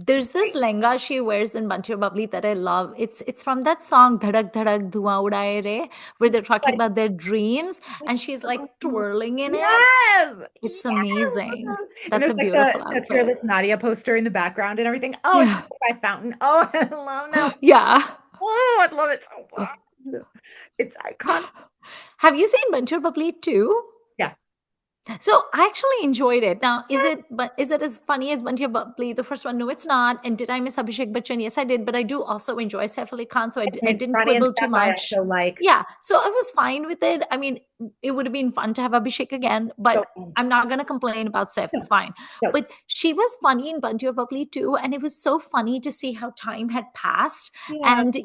There's this lehenga she wears in Bunty Bubbly that I love. It's from that song Dhadak Dhadak Dhua Udaye Re, where they're talking Like, about their dreams, and it's she's like so, twirling in it. yes, It's yes. amazing. And That's there's a like beautiful the outfit. Fearless Nadia poster in the background and everything. Oh, it's Yeah. by Fountain. Oh, I love that. Yeah. Oh, I love it so much. It's iconic. Have you seen Bunty Bubbly too? Yeah. So I actually enjoyed it. Now, is it as funny as Bantiya Bubbly, the first one? No, it's not. And did I miss Abhishek Bachchan? Yes, I did. But I do also enjoy Saif Ali Khan, so I And didn't Ronnie and quibble too Steph, I much. also like. Yeah, so I was fine with it. I mean, it would have been fun to have Abhishek again, So, but I'm not gonna complain about Saif. no, It's fine. no. But she was funny in Bantiya Bubbly too, and it was so funny to see how time had passed. Yeah. And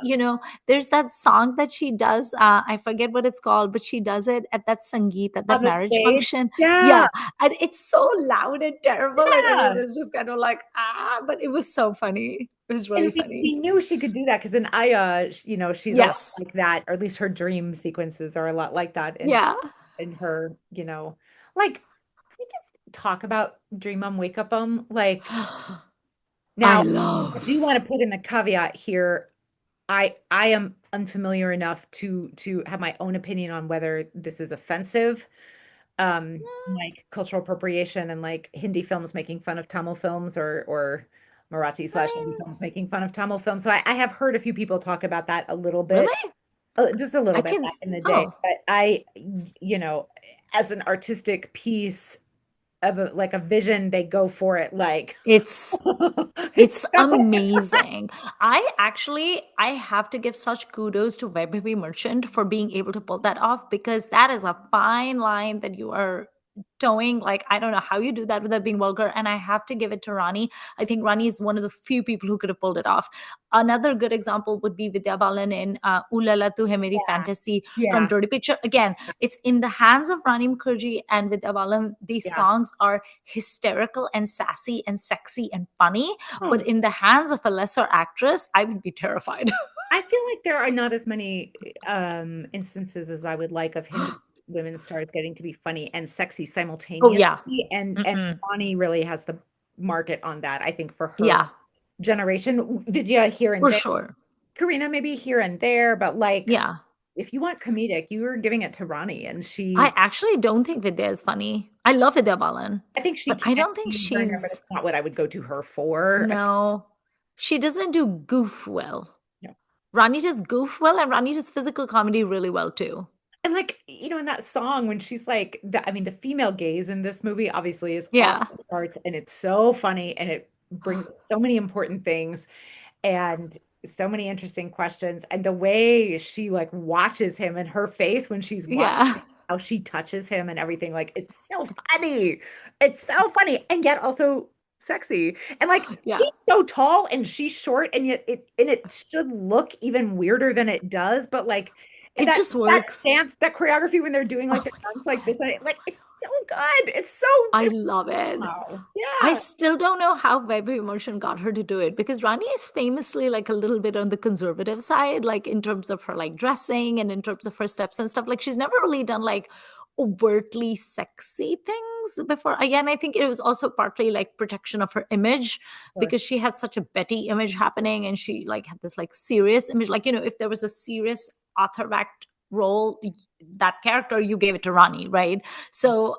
there's that song that she does. I forget what it's called, but she does it at that Sangeet at On that the marriage stage. function. Yeah. Yeah, and it's so loud and terrible, and everyone Yeah. is just kind of like, but it was so funny. It was And really we funny. knew she could do that because in Aya, she's a lot Yes. like that, or at least her dream sequences are a lot like that Yeah. in her, like can we just talk about Dream 'em, Wake Up 'em? Like I now, I do love. want to put in a caveat here. I am unfamiliar enough to have my own opinion on whether this is offensive, like cultural appropriation and like Hindi films making fun of Tamil films or Marathi I slash Hindi mean, films making fun of Tamil films. So I have heard a few people talk about that a little bit, really? just a little I bit can. back in the day. Oh, But you know, as an artistic piece of like a vision, they go for it like it's it's It's so amazing. I have to give such kudos to Web Heavy Merchant for being able to pull that off, because that is a fine line that you are towing. Like, I don't know how you do that without being vulgar. And I have to give it to Rani. I think Rani is one of the few people who could have pulled it off. Another good example would be Vidya Balan in Ooh La La Tu Hai Meri yeah, Fantasy from yeah, Dirty Picture. Again, it's in the hands of Rani Mukherjee and Vidya Balan. These yeah. songs are hysterical and sassy and sexy and funny, but Oh, in the hands of a lesser actress, I would be terrified. I feel like there are not as many instances as I would like of Hindi women stars getting to be funny and sexy Oh simultaneously. yeah. And Mm-mm. Bonnie really has the market on that, I think, for her Yeah, generation. Vidya here and for there, sure. Karina maybe here and there, but like Yeah. if you want comedic, you are giving it to Ronnie, and I she, actually don't think Vidya is funny. I love Vidya Balan, I think she but I can don't think be here and there, but she's, it's not what I would go to her for. no, she doesn't do goof well. No. Rani does goof well, and Rani does physical comedy really well too. And like, in that song when she's like, I mean, the female gaze in this movie obviously is off Yeah. the charts and it's so funny and it brings so many important things and so many interesting questions. And the way she like watches him and her face when she's watching Yeah. how she touches him and everything, like it's so funny. It's so funny and yet also sexy. And like Yeah. he's so tall and she's short, and yet it should look even weirder than it does. But like and It that just that works. dance, that choreography when they're doing like Oh the my dance like this, and like it's so good. I It's love it. wow. I Yeah. still don't know how Baby Emotion got her to do it, because Rani is famously like a little bit on the conservative side, like in terms of her like dressing and in terms of her steps and stuff. Like, she's never really done like overtly sexy things before. Again, I think it was also partly like protection of her image, Sure. because she had such a Betty image happening, and she like had this like serious image. Like, if there was a serious author act role, that character, you gave it to Rani, right? So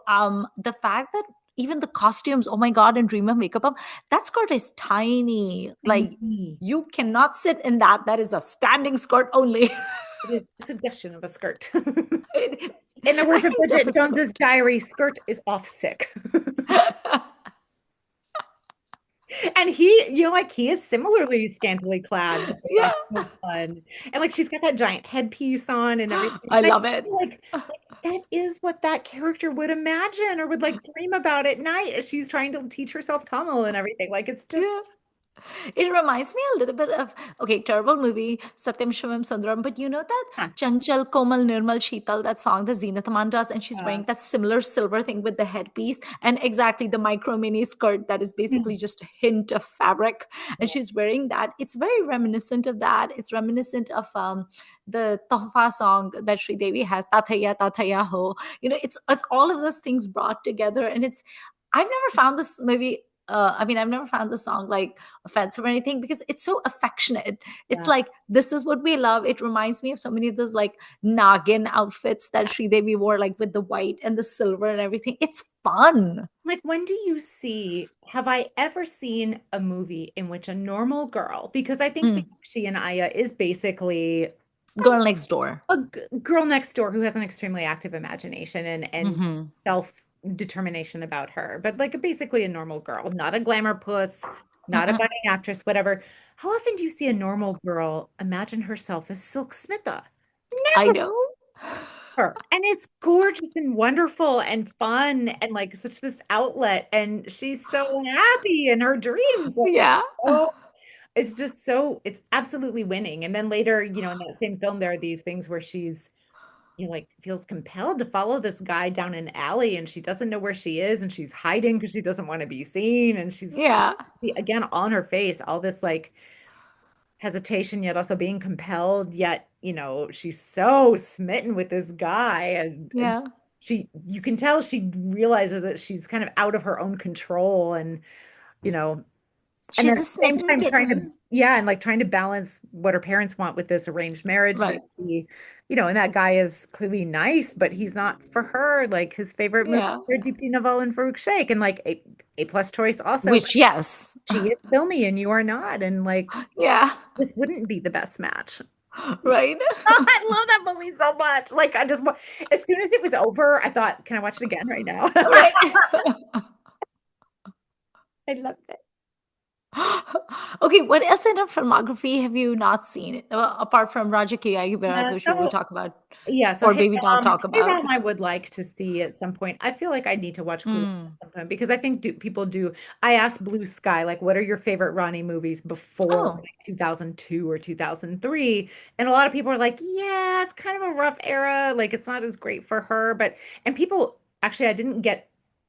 the fact that even the costumes, oh my god, in Dream of Makeup Up, that skirt is tiny. Like, Tiny. you cannot sit in that. That is a standing skirt only. It is a suggestion of a skirt. It- In the I words of can Bridget just Jones's diary, skirt is off sick. And like he is similarly scantily clad, which I Yeah, think was fun. And like she's got that giant headpiece on and everything. I And I love it. feel like that is what that character would imagine or would like dream about at night as she's trying to teach herself Tamil and everything. Like it's just Yeah. It reminds me a little bit of, okay, terrible movie, Satyam Shivam Sundaram, but you know that huh, Chanchal Komal Nirmal Sheetal, that song that Zenat Aman does, and she's uh, wearing that similar silver thing with the headpiece, and exactly the micro mini skirt that is basically just a hint of fabric, and yeah. she's wearing that. It's very reminiscent of that. It's reminiscent of the Tohfa song that Sri Devi has, Tathaya Ho. It's all of those things brought together, and I've never found this movie I mean, I've never found the song like offensive or anything because it's so affectionate. It's Yeah. like, this is what we love. It reminds me of so many of those like Nagin outfits that Sridevi wore, like with the white and the silver and everything. It's fun. Like, when do you have I ever seen a movie in which a normal girl, because I think Mm. she and Aya is basically Girl Next Door. girl next door who has an extremely active imagination and Hmm. self-determination about her, but like basically a normal girl, not a glamour puss, not a Mm-mm. budding actress, whatever. How often do you see a normal girl imagine herself as Silk Smitha? I Never. know. And it's gorgeous and wonderful and fun and like such this outlet. And she's so happy in her dreams. Yeah. Oh, it's just so, it's absolutely winning. And then later, in that same film, there are these things where she's, like feels compelled to follow this guy down an alley and she doesn't know where she is and she's hiding because she doesn't want to be seen. And she's, Yeah. again, on her face, all this like hesitation, yet also being compelled, yet, she's so smitten with this guy. And Yeah. you can tell she realizes that she's kind of out of her own control and, you know, and then She's at a the same smitten time trying to, kitten. yeah, and like trying to balance what her parents want with this arranged marriage that Right. she, and that guy is clearly nice, but he's not for her. Like his favorite movie Yeah. are Deepti Naval and Farouk Sheikh, and like a plus choice also, but Which, yes. she is filmy and you are not, and like Yeah. this wouldn't be the best match. Right. Oh, I love that movie so much. Like as soon as it was over, I thought, can I watch it again right now? Right. I loved it. Okay, what else in her filmography have you not seen, apart from Raja Ki Aayegi, but I Yeah, thought you will so talk about, yeah, so or maybe not talk Hey about? Ram, I would like to see at some point. I feel like I need to watch Gulag Mm. at some point because I think people do. I asked Blue Sky, like, what are your favorite Ronnie movies before Oh, like 2002 or 2003? And a lot of people are like, yeah, it's kind of a rough era. Like, it's not as great for her. And people, actually,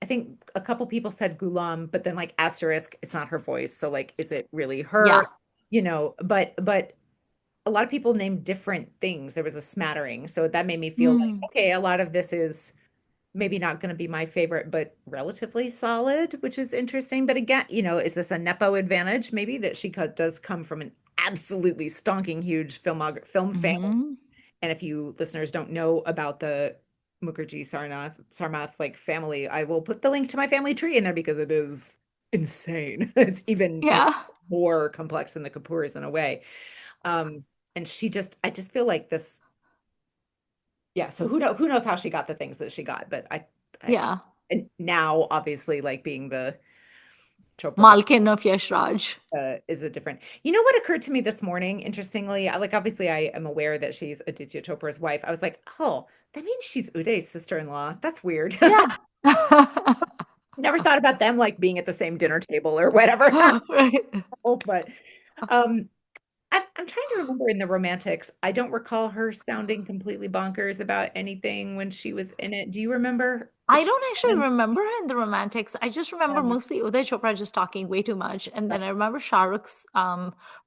I think a couple people said Gulam, but then like asterisk, it's not her voice. So, like, is it really her? yeah. But a lot of people named different things. There was a smattering. So that made me feel like, Mm. okay, a lot of this is maybe not going to be my favorite, but relatively solid, which is interesting. But again, is this a Nepo advantage? Maybe that does come from an absolutely stonking huge film family. Hmm. And if you listeners don't know about the Mukherjee Sarnath like family, I will put the link to my family tree in there because it is insane. It's even, Yeah. more complex than the Kapoors in a way. Um, and I just feel like this, yeah. So who knows how she got the things that she got, but I Yeah. and now obviously like being the Chopra Malkin of Yash Raj. is a different. You know what occurred to me this morning? Interestingly, like obviously I am aware that she's Aditya Chopra's wife. I was like, oh, that means she's Uday's sister-in-law. That's weird. Yeah. Never thought about them like being at the same dinner table or whatever. Right. But um, I'm trying to remember in the Romantics. I don't recall her sounding completely bonkers about anything when she was in it. Do you remember if I she don't was actually in remember her in the Romantics. I just remember it? mostly Uday Chopra just talking way too much. And then I remember Shah Rukh's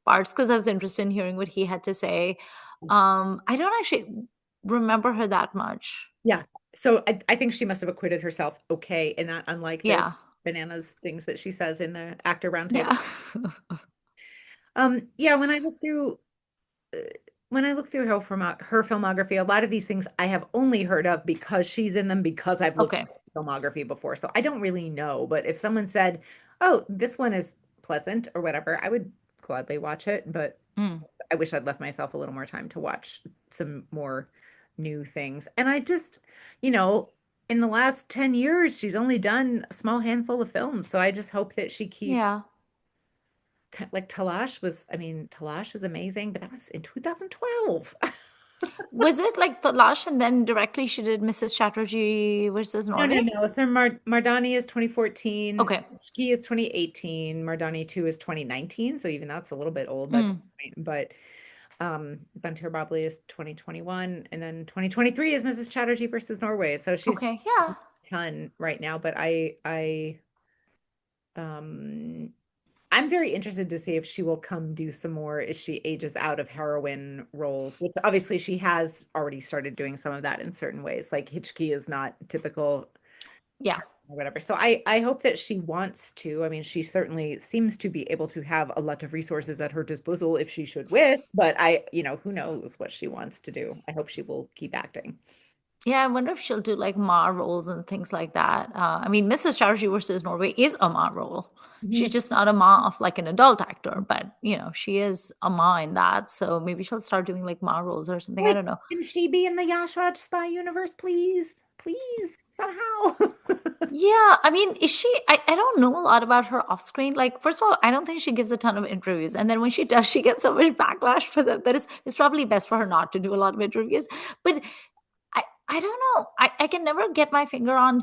parts because I was interested in hearing what he had to say. I don't actually remember her that much. Yeah. So I think she must have acquitted herself okay in that, unlike the Yeah. bananas things that she says in the actor roundtable. Yeah. Yeah, uh, when I look through her filmography, a lot of these things I have only heard of because she's in them because I've looked Okay. at her filmography before. So I don't really know, but if someone said, "Oh, this one is pleasant" or whatever, I would gladly watch it, but Mm. I wish I'd left myself a little more time to watch some more new things. And I just, you know, in the last 10 years, she's only done a small handful of films. So I just hope that she keeps, Yeah. like Talash is amazing, but that was in 2012. Was it like the Lash and then directly she did Mrs. Chatterjee versus No, no, Norway? no. So Mardani is 2014, Okay. Ski is 2018, Mardani 2 is 2019. So even that's a little bit old by that Mm. point. But Bantir Babli is 2021, and then 2023 is Mrs. Chatterjee versus Norway. So she's just Okay. Yeah. a ton right now. But um I'm very interested to see if she will come do some more as she ages out of heroine roles, which obviously she has already started doing some of that in certain ways. Like Hitchki is not typical Yeah. or whatever. So I hope that she wants to. I mean, she certainly seems to be able to have a lot of resources at her disposal if she should wish, but who knows what she wants to do. I hope she will keep acting. Yeah, I wonder if she'll do like Ma roles and things like that. I mean, Mrs. Charity versus Norway is a Ma role. She's Mhm. just not a Ma of like an adult actor, but she is a Ma in that. So maybe she'll start doing like Ma roles or something. I Like, don't know. can she be in the Yashraj spy universe, please? Please, somehow. Yeah, I mean, is she? I don't know a lot about her off screen. Like, first of all, I don't think she gives a ton of interviews, and then when she does, she gets so much backlash for that. That is, it's probably best for her not to do a lot of interviews. But I don't know. I can never get my finger on,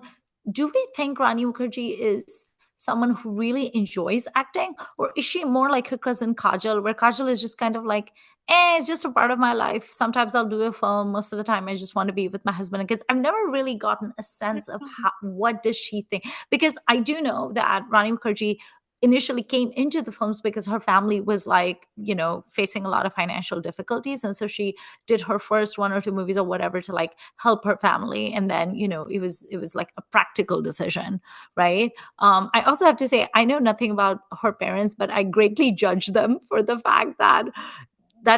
do we think Rani Mukherjee is someone who really enjoys acting? Or is she more like her cousin Kajal, where Kajal is just kind of like, it's just a part of my life. Sometimes I'll do a film. Most of the time, I just want to be with my husband and kids. I've never really gotten a sense of what does she think? Because I do know that Rani Mukherjee initially came into the films because her family was like, facing a lot of financial difficulties. And so she did her first one or two movies or whatever to like help her family. And then, it was like a practical decision, right? I also have to say, I know nothing about her parents, but I greatly judge them for the fact that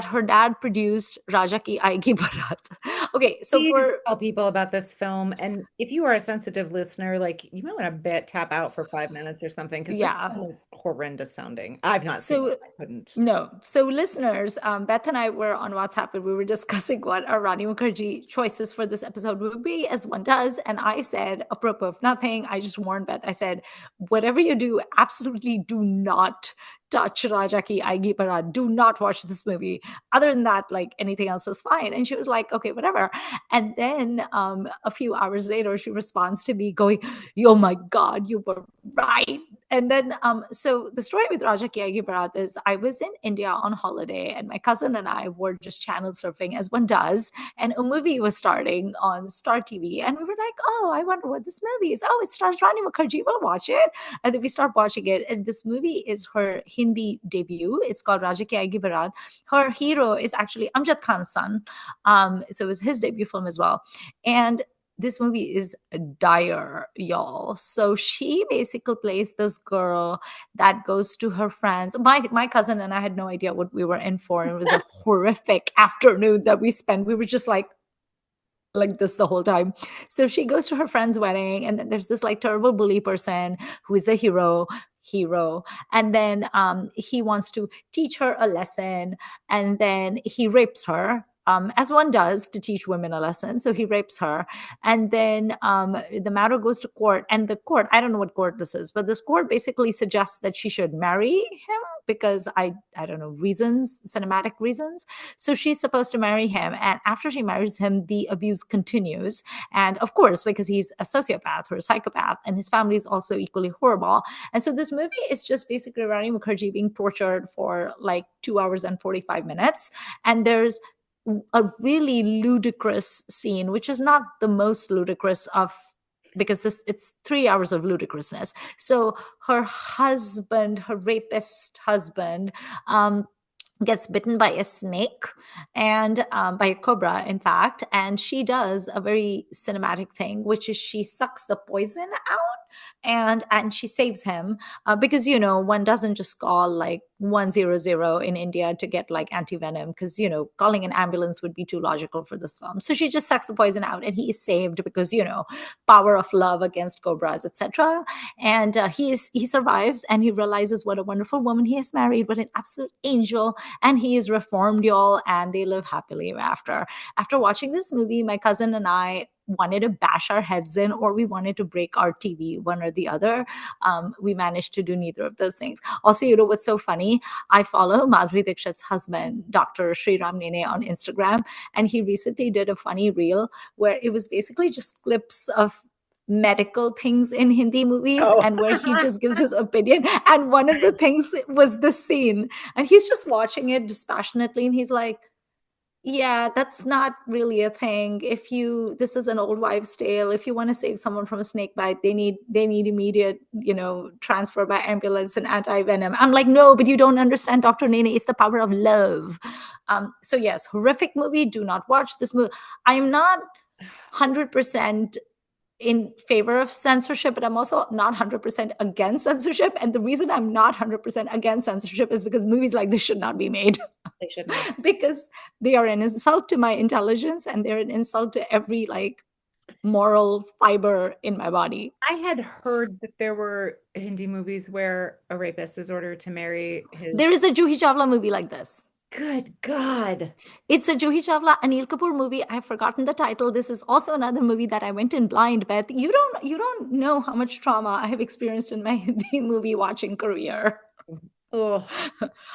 her dad produced Raja Ki Aayegi Barat. Okay, so Please for tell people about this film. And if you are a sensitive listener, like you might want to tap out for 5 minutes or something, because this yeah, film is horrendous sounding. I've not seen it. so I couldn't. no. So, listeners, Beth and I were on WhatsApp and we were discussing what our Rani Mukherjee choices for this episode would be, as one does. And I said, apropos of nothing, I just warned Beth. I said, whatever you do, absolutely do not touch Raja Ki Aayegi Barat. Do not watch this movie. Other than that, like anything else is fine. And she was like, okay, whatever. And then a few hours later, she responds to me going, oh my God, you were right. And then, so the story with Raja Ki Aayegi Barat is I was in India on holiday and my cousin and I were just channel surfing as one does. And a movie was starting on Star TV. And we were like, oh, I wonder what this movie is. Oh, it stars Rani Mukherjee. We'll watch it. And then we start watching it. And this movie is her Hindi debut. It's called Raja Ki Aayegi Barat. Her hero is actually Amjad Khan's son. So it was his debut film as well. And this movie is dire, y'all. So she basically plays this girl that goes to her friends. My cousin and I had no idea what we were in for. It was a horrific afternoon that we spent. We were just like this the whole time. So she goes to her friend's wedding, and then there's this like terrible bully person who is the hero, and then he wants to teach her a lesson, and then he rapes her, as one does to teach women a lesson. So he rapes her. And then the matter goes to court. And the court, I don't know what court this is, but this court basically suggests that she should marry him because I don't know, reasons, cinematic reasons. So she's supposed to marry him. And after she marries him, the abuse continues. And of course, because he's a sociopath or a psychopath, and his family is also equally horrible. And so this movie is just basically Rani Mukherjee being tortured for like 2 hours and 45 minutes. And there's a really ludicrous scene, which is not the most ludicrous of, because it's 3 hours of ludicrousness. So her husband, her rapist husband, gets bitten by a snake, and by a cobra, in fact. And she does a very cinematic thing, which is she sucks the poison out, and she saves him, because one doesn't just call like 100 in India to get like anti-venom, because calling an ambulance would be too logical for this film. So she just sucks the poison out and he is saved because power of love against cobras, etc. And he survives, and he realizes what a wonderful woman he has married, what an absolute angel. And he is reformed, y'all, and they live happily ever after. After watching this movie, my cousin and I wanted to bash our heads in, or we wanted to break our TV, one or the other. We managed to do neither of those things. Also, what's so funny? I follow Madhuri Dixit's husband, Dr. Sriram Nene, on Instagram, and he recently did a funny reel where it was basically just clips of medical things in Hindi movies, Oh. and where he just gives his opinion. And one of the things was the scene, and he's just watching it dispassionately, and he's like, yeah, that's not really a thing. This is an old wives' tale. If you want to save someone from a snake bite, they need immediate, transfer by ambulance and anti-venom. I'm like, no, but you don't understand, Dr. Nene. It's the power of love. So yes, horrific movie. Do not watch this movie. I'm not 100% in favor of censorship, but I'm also not 100% against censorship. And the reason I'm not 100% against censorship is because movies like this should not be made. They should not. Because they are an insult to my intelligence, and they're an insult to every like moral fiber in my body. I had heard that there were Hindi movies where a rapist is ordered to marry his. There is a Juhi Chawla movie like this. Good God. It's a Juhi Chawla Anil Kapoor movie. I've forgotten the title. This is also another movie that I went in blind, Beth. You don't know how much trauma I have experienced in my Hindi movie watching career. Oh,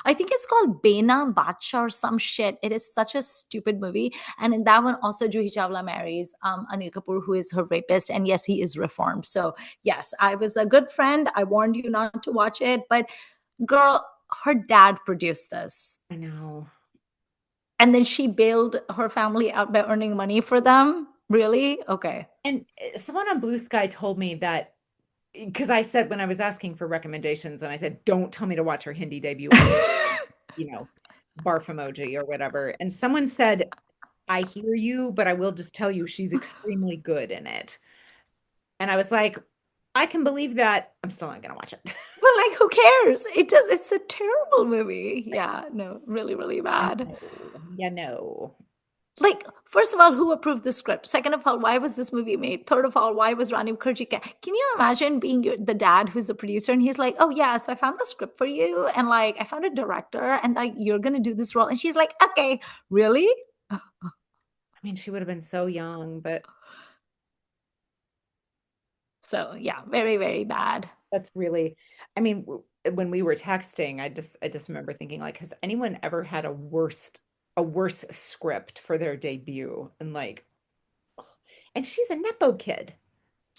I think it's called Bena Bacha or some shit. It is such a stupid movie. And in that one, also Juhi Chawla marries Anil Kapoor, who is her rapist. And yes, he is reformed. So yes, I was a good friend. I warned you not to watch it. But girl, her dad produced this. I know. And then she bailed her family out by earning money for them. Really? Okay. And someone on Blue Sky told me that because I said when I was asking for recommendations and I said, don't tell me to watch her Hindi debut, you know, barf emoji or whatever. And someone said, I hear you, but I will just tell you she's extremely good in it. And I was like, I can believe that. I'm still not gonna watch it. But like, who cares? It does. It's a terrible movie. Yeah, no, really, really bad. No. Yeah, no. Like, first of all, who approved the script? Second of all, why was this movie made? Third of all, why was Rani Mukerji? Can you imagine being the dad who's the producer and he's like, oh yeah, so I found the script for you and like I found a director and like you're gonna do this role, and she's like, okay, really? I mean, she would have been so young, but So yeah, very, very bad. that's really, I mean, when we were texting, I just remember thinking like, has anyone ever had a worse script for their debut? And like, and she's a Nepo kid.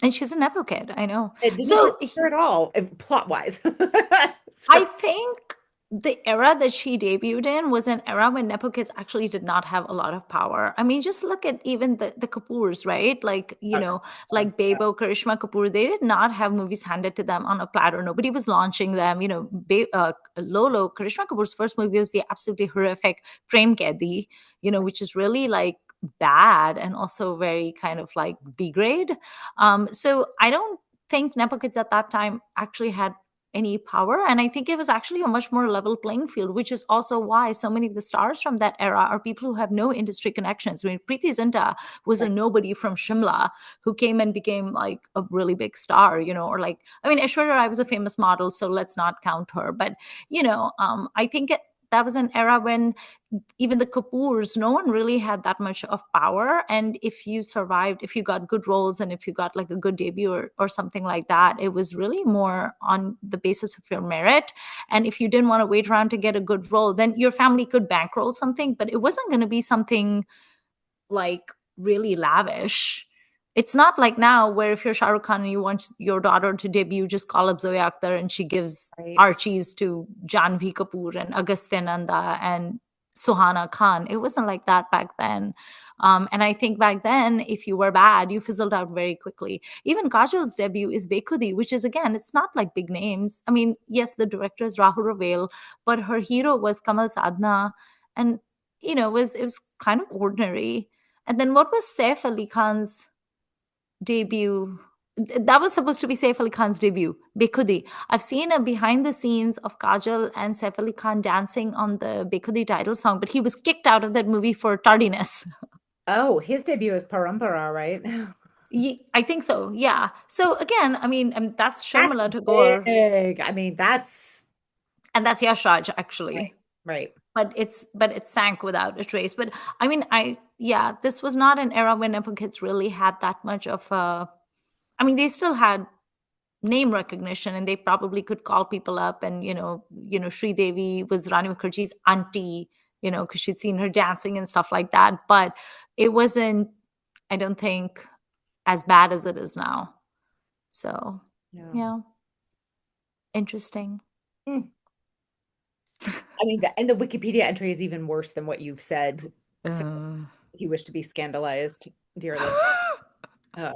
And she's a Nepo kid, I know. It didn't hurt So her at all, plot wise. I So, think the era that she debuted in was an era when Nepo kids actually did not have a lot of power. I mean, just look at even the Kapoors, right? Like, like Bebo, Karishma Kapoor, they did not have movies handed to them on a platter. Nobody was launching them. Lolo, Karishma Kapoor's first movie was the absolutely horrific Prem Kaidi, which is really like bad and also very kind of like B grade. So I don't think Nepo kids at that time actually had any power. And I think it was actually a much more level playing field, which is also why so many of the stars from that era are people who have no industry connections. I mean, Preeti Zinta was a nobody from Shimla who came and became like a really big star, or like, I mean, Aishwarya Rai was a famous model, so let's not count her. But, I think that was an era when even the Kapoors, no one really had that much of power. And if you survived, if you got good roles and if you got like a good debut or something like that, it was really more on the basis of your merit. And if you didn't want to wait around to get a good role, then your family could bankroll something, but it wasn't going to be something like really lavish. It's not like now where if you're Shah Rukh Khan and you want your daughter to debut, just call up Zoya Akhtar and she gives right. Archies to Janvi Kapoor and Agastya Nanda and Suhana Khan. It wasn't like that back then. And I think back then, if you were bad, you fizzled out very quickly. Even Kajal's debut is Bekhudi, which is, again, it's not like big names. I mean, yes, the director is Rahul Ravel, but her hero was Kamal Sadhna. And, it was kind of ordinary. And then what was Saif Ali Khan's debut? That was supposed to be Saif Ali Khan's debut, Bekhudi. I've seen a behind the scenes of Kajal and Saif Ali Khan dancing on the Bekhudi title song, but he was kicked out of that movie for tardiness. Oh, his debut is Parampara, right? I think so. Yeah. So again, I mean, that's That's Sharmila Tagore, big. I mean, that's and that's Yash Raj right. actually. Right. But it sank without a trace. But I mean, this was not an era when Nepo kids really had that much of a. I mean, they still had name recognition and they probably could call people up and Sri Devi was Rani Mukherjee's auntie, because she'd seen her dancing and stuff like that, but it wasn't, I don't think, as bad as it is now. So Yeah. yeah, interesting. Mm. I mean, and the Wikipedia entry is even worse than what you've said. So uh, if you wish to be scandalized, dear listener. Uh,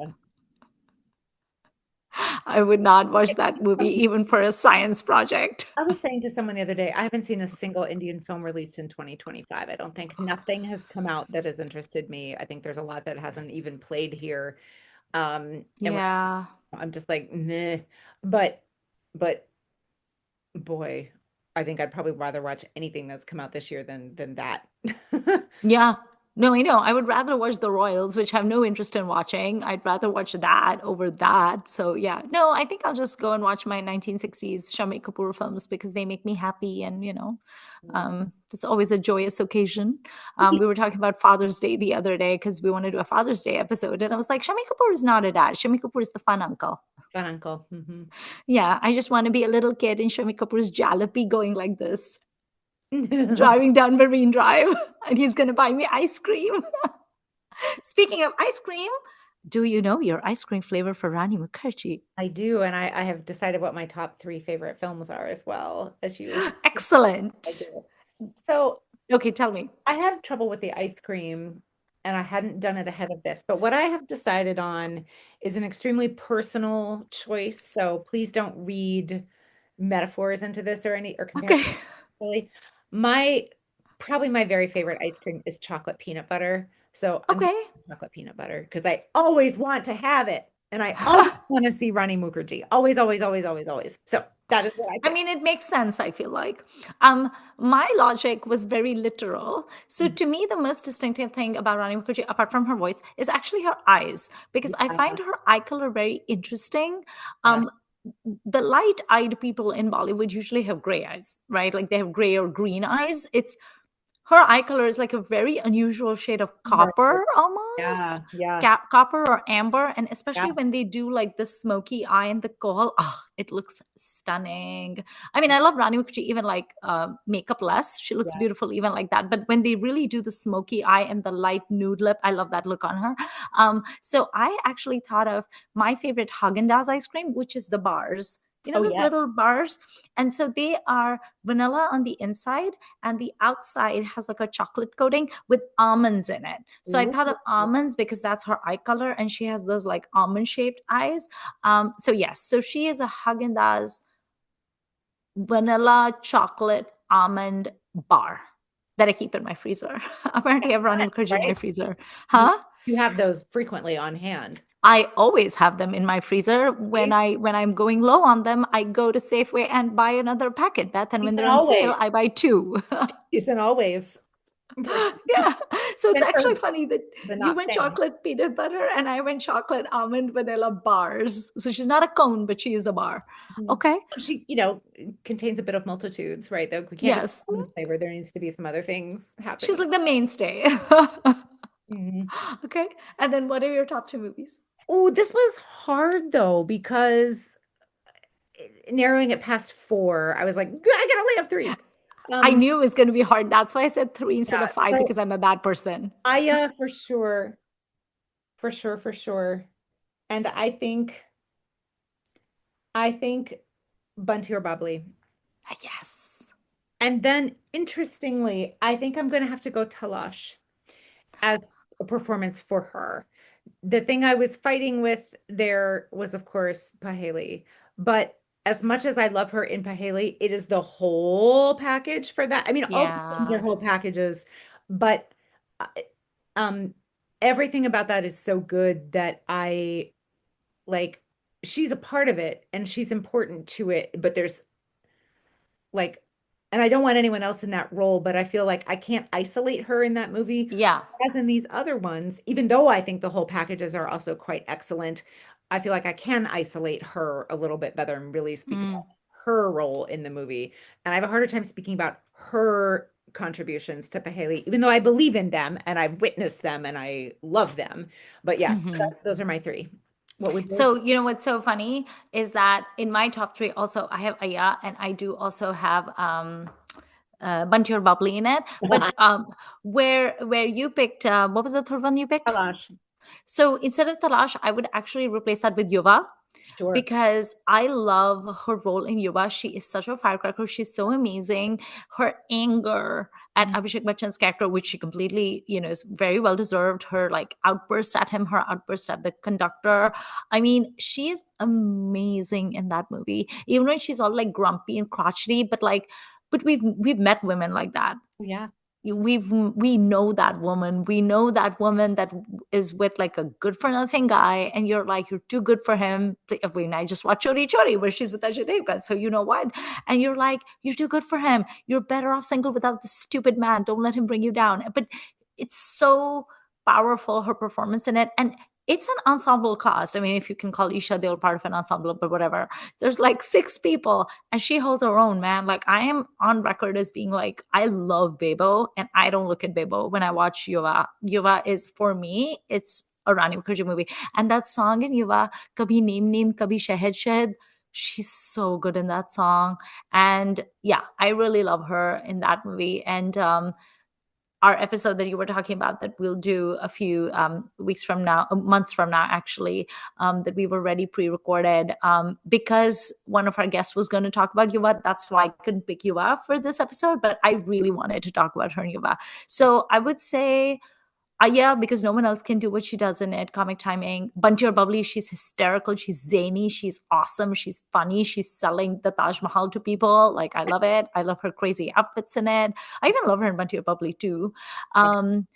I would not watch that movie even for a science project. I was saying to someone the other day, I haven't seen a single Indian film released in 2025. I don't think nothing has come out that has interested me. I think there's a lot that hasn't even played here. And when Yeah. I'm just like, nah. But but boy, I think I'd probably rather watch anything that's come out this year than that. Yeah. No, I know. I would rather watch The Royals, which I have no interest in watching. I'd rather watch that over that. So, yeah. No, I think I'll just go and watch my 1960s Shami Kapoor films because they make me happy and, it's always a joyous occasion. We were talking about Father's Day the other day because we want to do a Father's Day episode. And I was like, Shami Kapoor is not a dad. Shami Kapoor is the fun uncle. Fun uncle. Yeah, I just want to be a little kid in Shami Kapoor's jalopy going like this, Mhm. driving down Marine Drive, and he's going to buy me ice cream. Speaking of ice cream, do you know your ice cream flavor for Rani Mukerji? I do, and I have decided what my top three favorite films are as well, as you I Excellent. do. So Okay, tell me. I have trouble with the ice cream, and I hadn't done it ahead of this, but what I have decided on is an extremely personal choice. So please don't read metaphors into this or any or compare. Okay. Really. My probably my very favorite ice cream is chocolate peanut butter. So I'm going Okay. chocolate peanut butter because I always want to have it. And I always want to see Rani Mukerji. Always, always, always, always, always. So that is what I I pick. mean, it makes sense, I feel like. My logic was very literal. So Mm. to me, the most distinctive thing about Rani Mukherjee, apart from her voice, is actually her eyes, because I Yeah, find her eye color very interesting. yeah, Um, the light-eyed people in Bollywood usually have gray eyes, right? Like they have gray or green eyes. It's her eye color is like a very unusual shade of right. copper almost, Yeah, yeah, copper or amber. And yeah. especially when they do like the smoky eye and the kohl, oh, it looks stunning. I mean, I love Rani Mukherjee even like makeup less. She looks Yeah. beautiful even like that. But when they really do the smoky eye and the light nude lip, I love that look on her. So I actually thought of my favorite Haagen-Dazs ice cream, which is the bars. You know Oh, those yes. little bars? And so they are vanilla on the inside and the outside has like a chocolate coating with almonds in it. So I Ooh. thought of almonds because that's her eye color and she has those like almond shaped eyes. So yes, so she is a Haagen-Dazs vanilla chocolate almond bar that I keep in my freezer. Apparently, I have Rani Mukherjee in my Right? freezer. You Huh? you have those frequently on hand. I always have them in my freezer. When Right? I'm going low on them, I go to Safeway and buy another packet, Beth. And Peace when and they're on sale, always. I buy two. Peace and always. Person. Yeah. So it's And for actually funny that the you not went fan. chocolate peanut butter and I went chocolate almond vanilla bars. So she's not a cone, but she is a bar. Mhm. Okay. She, contains a bit of multitudes, right? Though we can't just Yes. have one flavor. There needs to be some other things She's happening. like the mainstay. Mhm. Okay. And then what are your top two movies? Oh, this was hard though, because narrowing it past four, I was like, I can only have three. I Um, knew it was going to be hard. That's why I said three instead yeah, of five so because I'm a bad person. Aya for sure, for sure, for sure. And I think Bunty or Bubbly. Ah, yes. And then interestingly, I think I'm gonna have to go Talash as a performance for her. The thing I was fighting with there was, of course, Paheli. But as much as I love her in Paheli, it is the whole package for that. I mean, all the films are Yeah. whole packages, but uh, um, everything about that is so good that I like she's a part of it and she's important to it, but there's like, and I don't want anyone else in that role, but I feel like I can't isolate her in that movie. Yeah. As in these other ones, even though I think the whole packages are also quite excellent, I feel like I can isolate her a little bit better and really speak about Mm. her role in the movie. And I have a harder time speaking about her contributions to Paheli, even though I believe in them and I've witnessed them and I love them. But yes, those are my three. What would yours So, you know what's so funny is that in my top three, also I have Aiyyaa and I do also have Bunty or Bubbly in it. be? But where you picked, what was the third one you picked? Kalash. So instead of Talash, I would actually replace that with Yuva Sure. because I love her role in Yuva. She is such a firecracker. She's so amazing. Her anger at Mhm. Abhishek Bachchan's character, which she completely, is very well deserved. Her like outburst at him, her outburst at the conductor. I mean, she is amazing in that movie. Even when she's all like grumpy and crotchety, but we've met women like that. Yeah. we know that woman. We know that woman that is with like a good for nothing guy, and you're like, you're too good for him. I mean, I just watched Chori Chori where she's with Ajay Devgan, so you know what? And you're like, you're too good for him. You're better off single without this stupid man. Don't let him bring you down. But it's so powerful, her performance in it. And it's an ensemble cast. I mean, if you can call Isha Deol part of an ensemble, but whatever. There's like six people, and she holds her own, man. Like, I am on record as being like, I love Bebo, and I don't look at Bebo when I watch Yuva. Yuva is, for me, it's a Rani Mukerji movie. And that song in Yuva, Kabhi Neem Neem, Kabhi Shahid Shahid, she's so good in that song. And yeah, I really love her in that movie. And our episode that you were talking about that we'll do a few weeks from now, months from now, actually, that we were already pre-recorded, because one of our guests was going to talk about Yuva. That's why I couldn't pick Yuva for this episode, but I really wanted to talk about her and Yuva. So I would say Aiyyaa, because no one else can do what she does in it. Comic timing. Bunty or Bubbly, she's hysterical. She's zany. She's awesome. She's funny. She's selling the Taj Mahal to people. Like, I love it. I love her crazy outfits in it. I even love her in Bunty or Bubbly too. Um,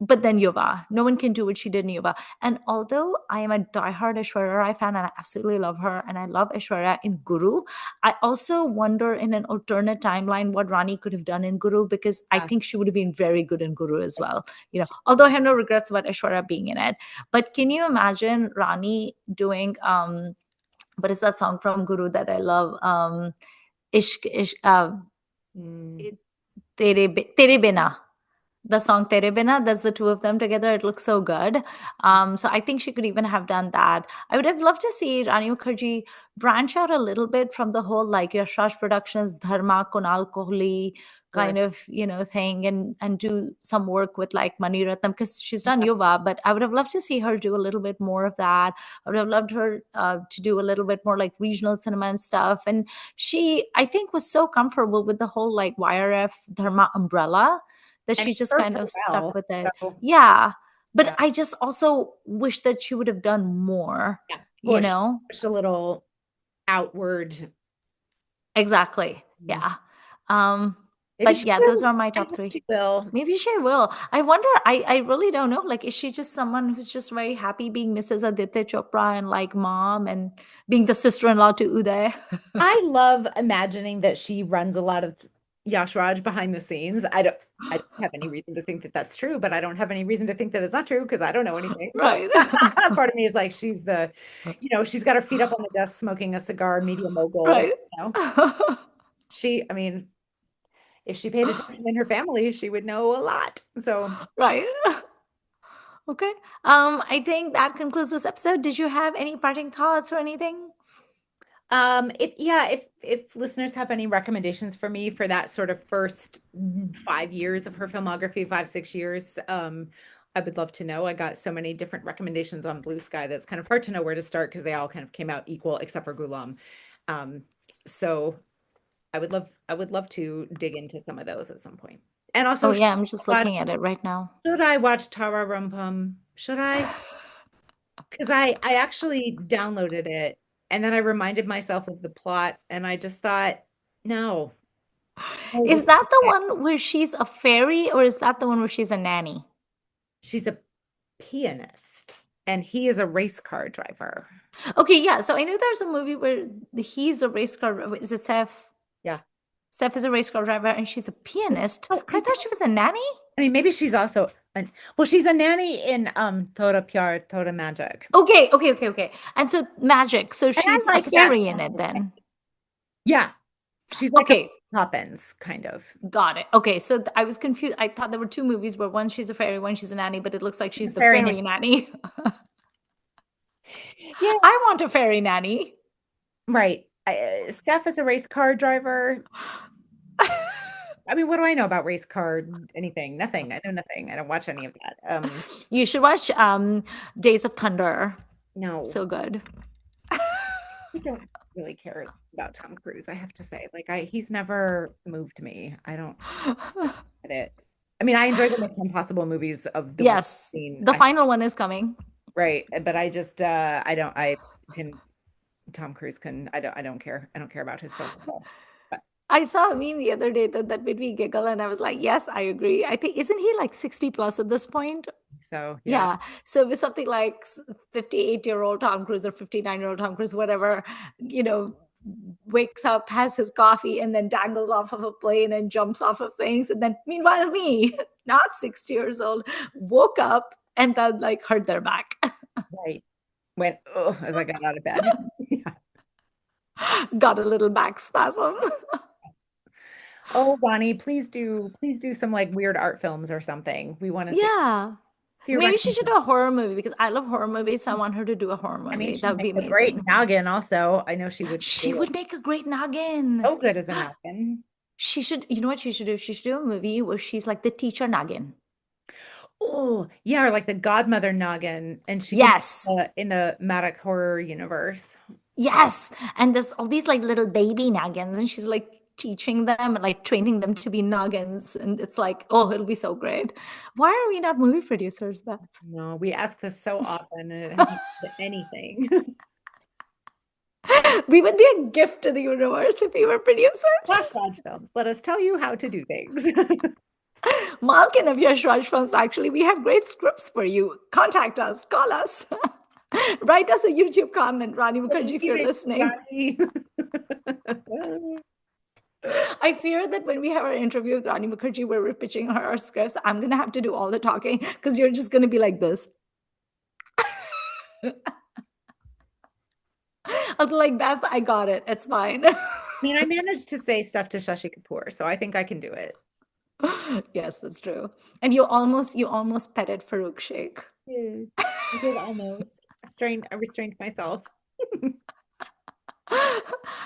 but then Yuva, no one can do what she did in Yuva. And although I am a diehard Aishwarya Rai fan and I absolutely love her and I love Aishwarya in Guru, I also wonder in an alternate timeline what Rani could have done in Guru, because I Yeah. think she would have been very good in Guru as well. Although I have no regrets about Aishwarya being in it. But can you imagine Rani doing what is that song from Guru that I love? Ishq, Ishq, Mm. Tere Bina, the song Tere Bina, that's the two of them together. It looks so good. So I think she could even have done that. I would have loved to see Rani Mukherjee branch out a little bit from the whole like Yash Raj Productions, Dharma, Kunal Kohli Sure. kind of, thing, and do some work with like Mani Ratnam, because she's done Yuva, but I would have loved to see her do a little bit more of that. I would have loved her to do a little bit more like regional cinema and stuff. And she, I think, was so comfortable with the whole like YRF Dharma umbrella that And she it just served kind her of stuck well. with it. So, Yeah. But yeah. I just also wish that she would have done more, Yeah. you Push. know? Push a little outward. Exactly. Mm. Yeah. Maybe But she yeah, those will. are my I top hope three. she will. Maybe she will. I wonder, I really don't know. Like, is she just someone who's just very happy being Mrs. Aditya Chopra and like mom and being the sister-in-law to Uday? I love imagining that she runs a lot of Yash Raj behind the scenes. I don't have any reason to think that that's true, but I don't have any reason to think that it's not true because I don't know anything. So Right. part of me is like she's she's got her feet up on the desk smoking a cigar, media mogul, Right. I mean, if she paid attention in her family, she would know a lot. So Right. Okay. I think that concludes this episode. Did you have any parting thoughts or anything? if listeners have any recommendations for me for that sort of first 5 years of her filmography, 5, 6 years, I would love to know. I got so many different recommendations on Bluesky that's kind of hard to know where to start because they all kind of came out equal except for Gulam. Um, so I would love to dig into some of those at some point. And Oh also, yeah, I'm just looking watch at it right now. should I watch Tara Rumpum? Should I? Because I actually downloaded it and then I reminded myself of the plot and I just thought, no, no, this Is is that the okay. one where she's a fairy, or is that the one where she's a nanny? She's a pianist and he is a race car driver. Okay, yeah. So I know there's a movie where he's a race car. Is it Seth? Yeah. Seth is a race car driver, and she's a pianist. Oh, But I thought she was a nanny. I mean, maybe she's also well, she's a nanny in Toda Pyar, Toda Magic. Okay, okay, okay, okay. And so magic. So And I she's a like that fairy in kind it of thing. then. Yeah. She's like a Okay, Poppins kind of. got it. Okay, so I was confused. I thought there were two movies where one she's a fairy, one she's a nanny, but it looks like She's a she's the fairy fairy nanny. nanny. Yeah, I want a fairy nanny. right. Steph is a race car driver. I mean, what do I know about race car anything? Nothing. I know nothing. I don't watch any of that. You should watch Days of Thunder. No, So good. I don't really care about Tom Cruise, I have to say. He's never moved me. I don't get it. I mean, I enjoy the Mission Impossible movies of the ones Yes, I've seen. the final one is coming. Right, but I just I don't I can Tom Cruise can I don't care. I don't care about his films at all. I saw a meme the other day that made me giggle, and I was like, yes, I agree. I think, isn't he like 60 plus at this point? So yeah, Yeah. So with something like 58-year-old Tom Cruise or 59-year-old Tom Cruise, whatever, you know, wakes up, has his coffee, and then dangles off of a plane and jumps off of things. And then meanwhile, me, not 60 years old, woke up and then like hurt their back. right. Went oh as I got out of bed. Yeah. Got a little back spasm. Oh, Bonnie, please do some like weird art films or something. We want to see. Yeah. Do your Maybe she should do recommendations. a horror movie because I love horror movies. So I want her to do a horror I mean, movie. That she'd would be make a great amazing. noggin also. I know she would She do it would make a great noggin. so good as a noggin. She should, you know what she should do? She should do a movie where she's like the teacher noggin. Oh, yeah, or like the Godmother noggin, and she could be Yes. in the Madoc horror universe. Yes. And there's all these like little baby noggins, and she's like teaching them and like training them to be noggins. And it's like, oh, it'll be so great. Why are we not movie producers, Beth? No, we ask this so often, and it hasn't led to anything. We would be a gift to the universe if we were producers. Watch Lodge Films. Let us tell you how to do things. Malkin of your Shraj Films, actually, we have great scripts for you. Contact us, call us, write us a YouTube comment, Rani Mukerji, if Believe you're it, listening. Johnny. I fear that when we have our interview with Rani Mukherjee, where we're pitching her our scripts, I'm going to have to do all the talking because you're just going to be like this. I'll be like, Beth, I got it. It's fine. I mean, I managed to say stuff to Shashi Kapoor, so I think I can do it. Yes, that's true. And you almost petted Farouk Sheikh. Yeah, I did almost. I restrained myself.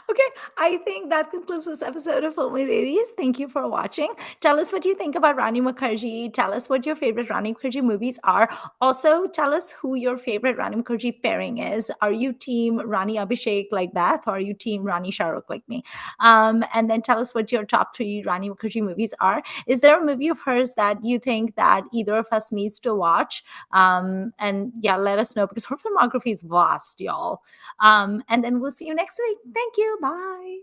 Okay, I think that concludes this episode of Filmi Ladies. Thank you for watching. Tell us what you think about Rani Mukherjee. Tell us what your favorite Rani Mukherjee movies are. Also, tell us who your favorite Rani Mukherjee pairing is. Are you team Rani Abhishek like Beth, or are you team Rani Shahrukh like me? And then tell us what your top 3 Rani Mukherjee movies are. Is there a movie of hers that you think that either of us needs to watch? And yeah, let us know because her filmography is vast, y'all. And then we'll see you next week. Thank you. Bye.